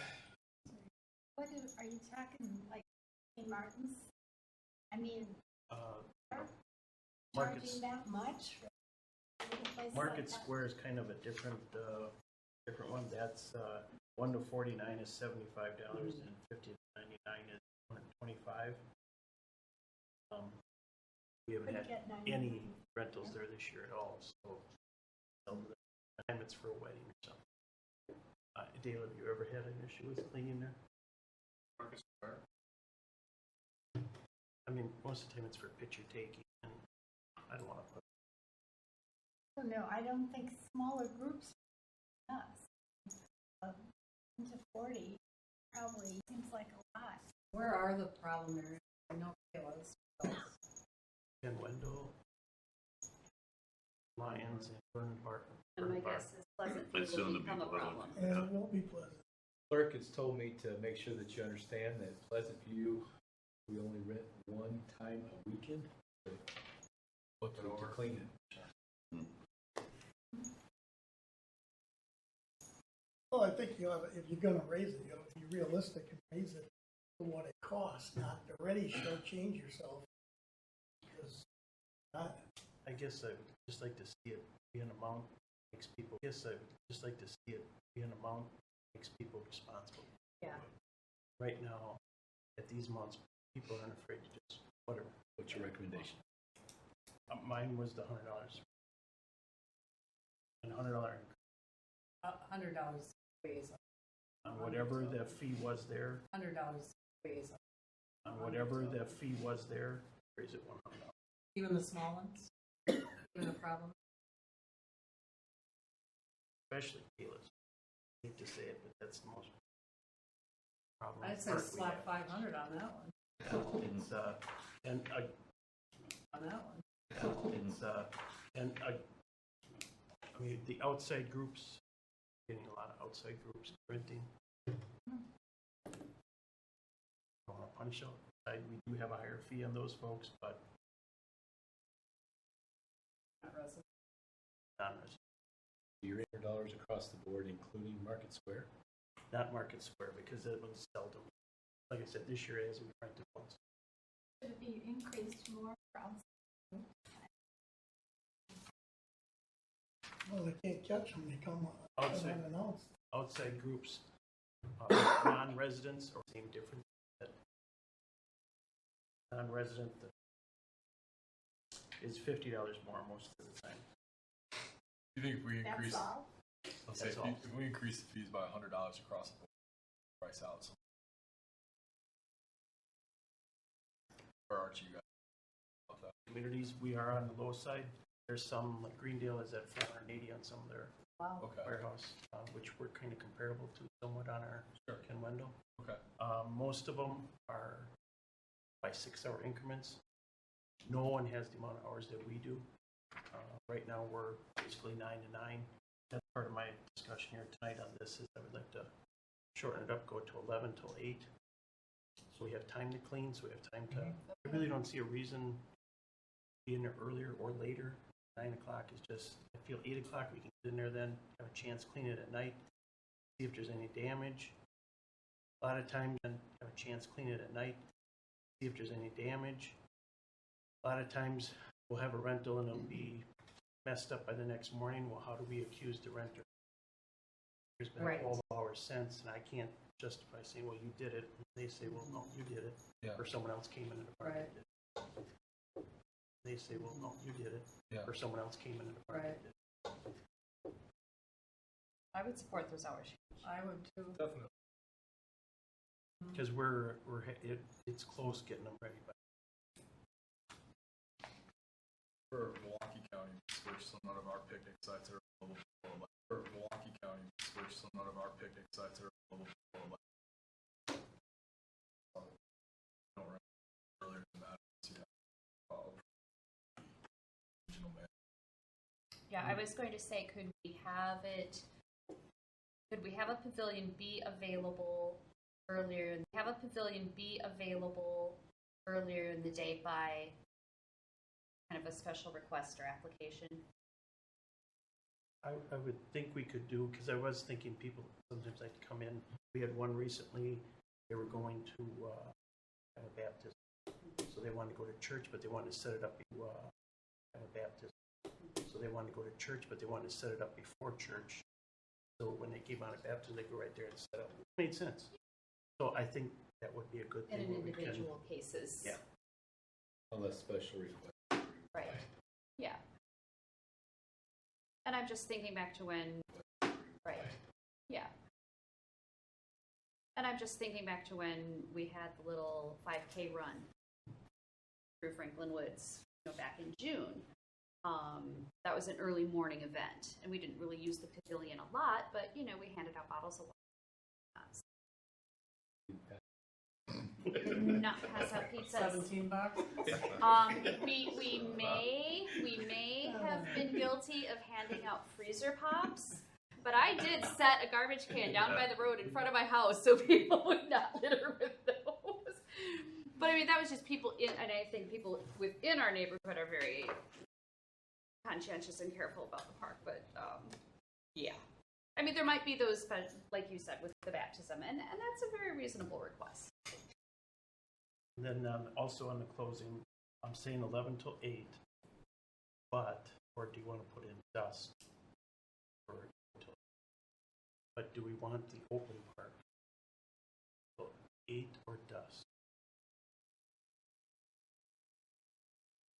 Are you talking like St. Martin's? I mean, Markets, charging that much? For a place Market like that? Square is kind of a different one. That's 1 to 49 is $75, and 50 to 99 is $125. We haven't had any rentals there this year at all, so time it's for a wedding or something. Dale, have you ever had an issue with cleaning there? Marcus Square. I mean, most of the time it's for picture taking, and I don't want to put. Oh, no, I don't think smaller groups are us. 1 to 40 probably seems like a lot. Where are the problem areas? I know Kayla's. And Wendell, Lions, and Vernon Park. And my guess is Pleasant View It's soon will to be become a Pleasant problem. View. And it will be pleasant. Clerk has told me to make sure that you understand that Pleasant View, we only rent one time a weekend. Flip it To over. clean it. Well, I think you ought to, if you're gonna raise it, you ought to be realistic and raise it for what it costs, not already shortchange yourself. Because I guess I would just like to see it be an amount that makes people. I guess I would just like to see it be an amount that makes people responsible. Yeah. Right now, at these amounts, people aren't afraid to just whatever. What's your recommendation? Mine was the $100. And $100 $100 pays. on whatever the fee was there. $100 pays. On whatever the fee was there, raise it $100. Even the small ones? Even a problem? Especially Keyless. I hate to say it, but that's the most problem. I'd say slap 500 on that one. It's and On that one. it's and I mean the outside groups, getting a lot of outside groups renting. Don't want to punish outside. We do have a higher fee on those folks, but Not resident. non-resident. Your $800 across the board, including Market Square? Not Market Square, because that one's seldom. Like I said, this year it hasn't been rented once. Should it be increased more from? well, they can't catch them, they come Outside. unannounced. Outside groups, non-residents, or same difference. That non-resident that is $50 more most of the time. You think if we increase, That's all? let's say That's all. if we increase the fees by $100 across the board, price out. So where aren't you guys about that? Communities, we are on the low side. There's some, like Greendale is at 480 on some of their Wow. Okay. warehouse, which we're kind of comparable to somewhat on our Ken Wendell. Okay. Most of them are by 6-hour increments. No one has the amount of hours that we do. Right now, we're basically 9 to 9. That's part of my discussion here tonight on this, is I would like to shorten it up, go to 11 till 8. So we have time to clean, so we have time to, I really don't see a reason being there earlier or later. 9 o'clock is just, I feel 8 o'clock, we can get in there then, have a chance, clean it at night, see if there's any damage. A lot of times, then have a chance, clean it at night, see if there's any damage. A lot of times, we'll have a rental and it'll be messed up by the next morning. Well, how do we accuse the renter? There's been Right. 12 hours since, and I can't justify saying, well, you did it. And they say, well, no, you did it. Yeah. Or someone else came in and Right. did it. They say, well, no, you did it. Yeah. Or someone else came in and Right. did it. I would support those hours. I would too. Definitely. Because it's close getting them ready. But For Milwaukee County, which some none of our picnic sites are available for like, for Milwaukee County, which some none of our picnic sites are available for like, don't remember earlier than that. Regional man. Yeah, I was going to say, could we have a pavilion be available earlier in the day by kind of a special request or application? I would think we could do, because I was thinking people sometimes like to come in. We had one recently, they were going to have a baptism. So they wanted to go to church, but they wanted to set it up to have a baptism. So they wanted to go to church, but they wanted to set it up before church. So when they came out of baptism, they go right there and set up. It made sense. So I think that would be a good In thing. an where we can- individual cases. Yeah. Unless special request. Right, yeah. And I'm just thinking back to when, right, yeah. And I'm just thinking back to when we had the little 5K run through Franklin Woods, back in June. That was an early morning event, and we didn't really use the pavilion a lot, but, we handed out bottles of wine. Not pass out pizzas. 17 bucks? We may have been guilty of handing out freezer pops, but I did set a garbage can down by the road in front of my house so people would not litter with those. But I mean, that was just people and I think people within our neighborhood are very conscientious and careful about the park, but yeah. I mean, there might be those, like you said, with the baptism, and that's a very reasonable request. And then also on the closing, I'm saying 11 till 8, but, or do you want to put in dusk? But do we want the open park? So 8 or dusk?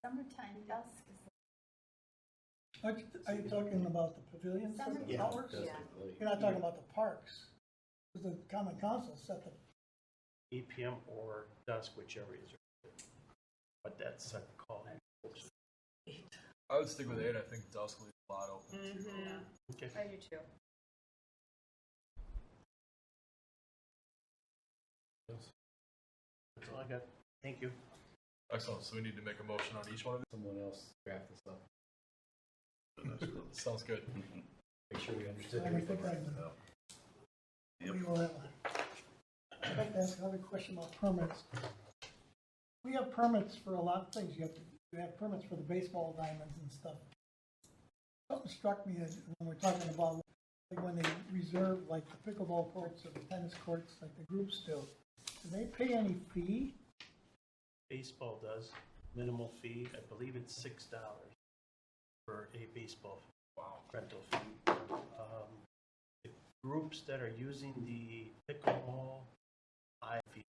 Summertime dusk is Are you talking about the pavilion Yeah, hours? Yeah. You're not talking about the parks. Because the common council set the 8 p.m. or dusk, whichever is. But that's a call. I would stick with 8. I think dusk leaves a lot open. Okay. I do too. That's all I got. Thank you. Excellent. So we need to make a motion on each one of Someone else draft this up. these. Sounds good. Make sure we understood I think everything. we will have I'd like to ask another question about permits. We have permits for a lot of things. You have permits for the baseball diamonds and stuff. Something struck me as when we're talking about like when they reserve like the pickleball courts or the tennis courts, like the groups do. Do they pay any fee? Baseball does minimal fee. I believe it's $6 for a baseball rental fee. The groups that are using the pickleball, I fee.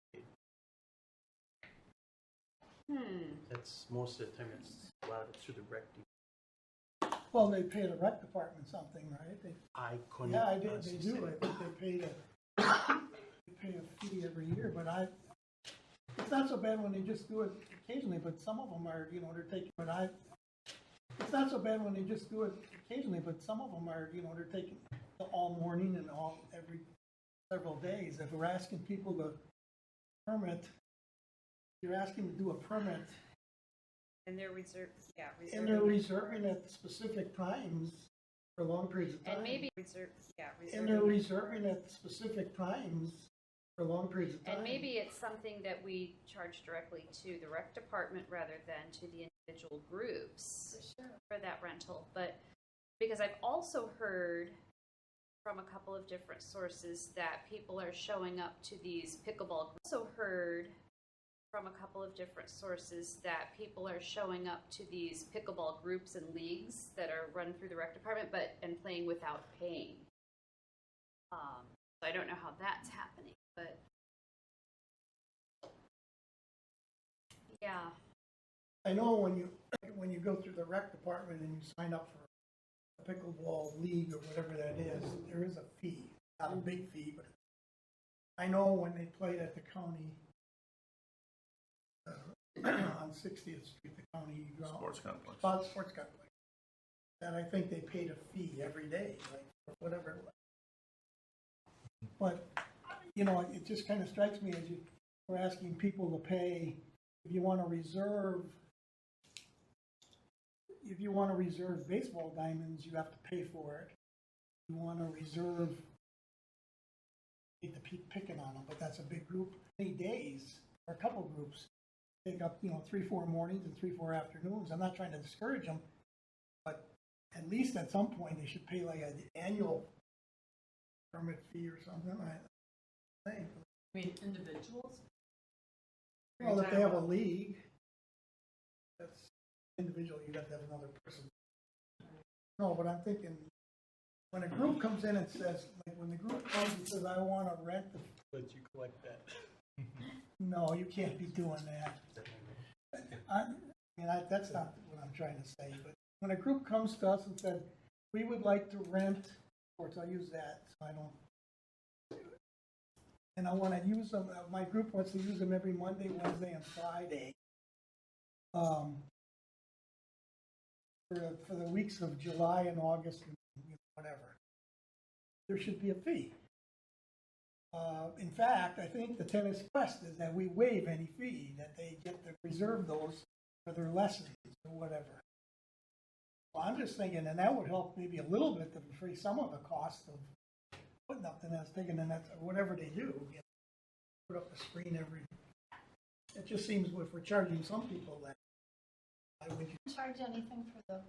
That's most of the time. It's a lot of it through the rec. Well, they pay the rec department something, right? I couldn't. Yeah, they honestly do. say. I think they pay a fee every year, but it's not so bad when they just do it occasionally, but some of them are, they're taking, it's not so bad when they just do it occasionally, but some of them are, they're taking all morning and every several days. If we're asking people to permit, you're asking to do a permit, And they're reserved, and they're reserving at specific times for long periods of time. And maybe reserved, And they're reserving at specific times for long periods of time. And maybe it's something that we charge directly to the rec department rather than to the individual groups for that rental. But because I've also heard from a couple of different sources that people are showing up to these pickleball groups. Also heard from a couple of different sources that people are showing up to these pickleball groups and leagues that are run through the rec department and playing without paying. So I don't know how that's happening, but yeah. I know when you go through the rec department and you sign up for a pickleball league or whatever that is, there is a fee. Not a big fee, but I know when they played at the county on 60th Street, the county Sports complex. Sports complex, that I think they paid a fee every day, like whatever it was. But it just kind of strikes me as we're asking people to pay. If you want to reserve baseball diamonds, you have to pay for it. If you want to reserve, I hate to keep picking on them, but that's a big group. Many days or a couple groups take up 3-4 mornings and 3-4 afternoons. I'm not trying to discourage them, but at least at some point they should pay like an annual permit fee or something. I think. I mean, individuals? Well, if they have a league, that's individual. You'd have to have another person. No, but I'm thinking when a group comes in and says, like, when the group comes and says, I wanna rent the, But you collect that. no, you can't be doing that. That's not what I'm trying to say, but when a group comes to us and said, we would like to rent, of course, I'll use that, so I don't, and I wanna use them, my group wants to use them every Monday, Wednesday, and Friday. For the weeks of July and August and whatever. There should be a fee. In fact, I think the tennis quest is that we waive any fee, that they get to reserve those for their lessons or whatever. Well, I'm just thinking, and that would help maybe a little bit to free some of the cost of putting up the nets, taking the nets, or whatever they do. Put up the screen every. It just seems if we're charging some people that. I would Charge anything for the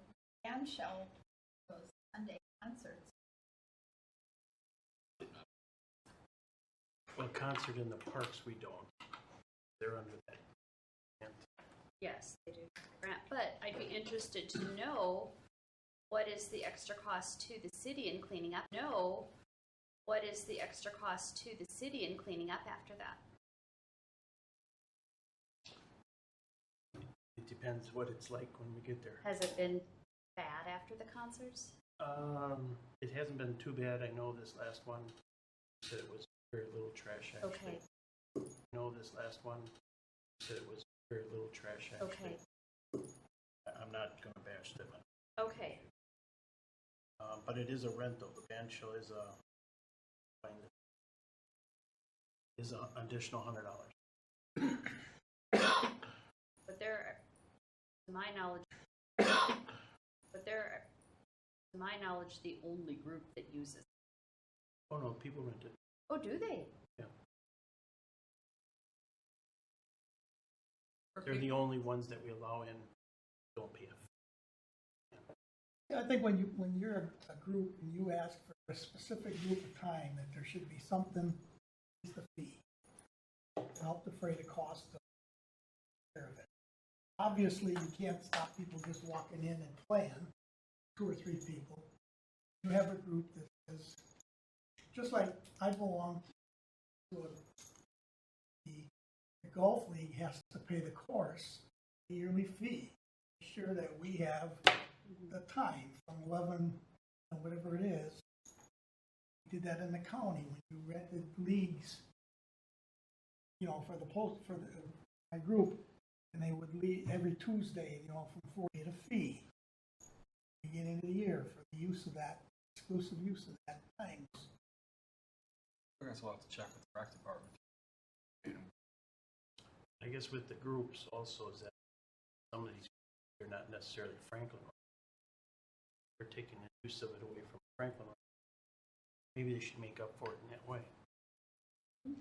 band shell, those Sunday concerts. Well, concert in the parks, we don't. They're under that. Yes, they do. Grant, but I'd be interested to know what is the extra cost to the city in cleaning up? No, what is the extra cost to the city in cleaning up after that? It depends what it's like when we get there. Has it been bad after the concerts? It hasn't been too bad. I know this last one said it was very little trash. Actually. Okay. I know this last one said it was very little trash. Actually. Okay. I'm not going to bash them. Okay. But it is a rental. The band shell is an additional $100. But they're, to my knowledge, the only group that uses it. Oh no, people rent it. Oh, do they? Yeah. They're the only ones that we allow in. Don't pay a fee. Yeah, I think when you're a group and you ask for a specific group of time, that there should be something, it's the fee, to help defray the cost of care of it. Obviously, you can't stop people just walking in and playing, 2 or 3 people. You have a group that says, just like I belong to the golf league has to pay the course a yearly fee. Make sure that we have the time from 11 or whatever it is. We did that in the county when you rented leagues, for my group, and they would leave every Tuesday, from 40 to fee. Beginning of the year for the use of that, exclusive use of that time. I guess we'll have to check with the rec department. I guess with the groups also is that some of these, they're not necessarily Franklin. They're taking the use of it away from Franklin. Maybe they should make up for it in that way. You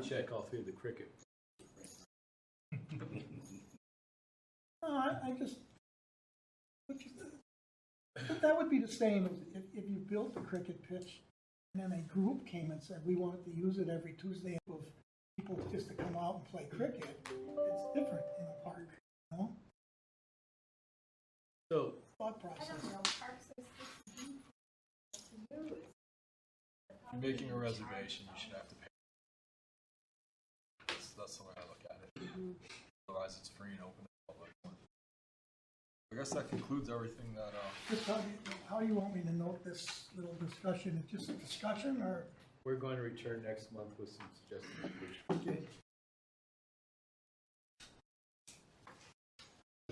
check all through the cricket. But that would be the same as if you built a cricket pitch and then a group came and said, we wanted to use it every Tuesday of people just to come out and play cricket. It's different in a park, So, thought process. I don't know, parks are supposed to use. If you're making a reservation, you should have to pay. That's the way I look at it. Otherwise, it's free and open to the public. I guess that concludes everything that. Just how do you want me to note this little discussion? It's just a discussion, or? we're going to return next month with some suggestions. Okay.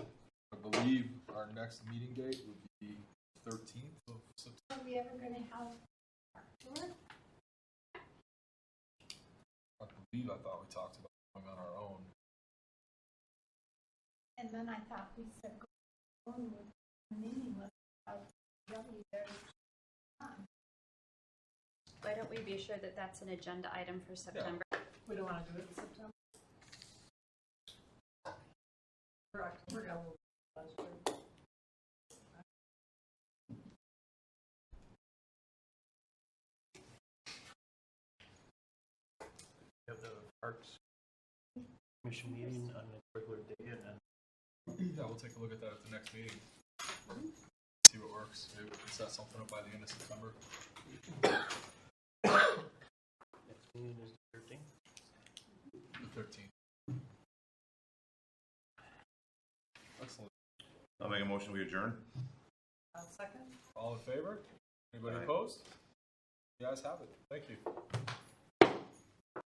I believe our next meeting date would be 13th of September. Are we ever going to have a park tour? I thought we talked about going on our own. And then I thought we said go on with a meeting without W there. Why don't we be sure that that's an agenda item for September? We don't want to do it in September. For October, got a little last year. We have the Parks Commission meeting on a regular day, and then Yeah, we'll take a look at that at the next meeting. see what works. Maybe we can set something up by the end of September. Next meeting is the 13th. The 13th. Excellent. I'll make a motion, we adjourn. Second? All in favor? Anybody Aye. opposed? You guys have it. Thank you.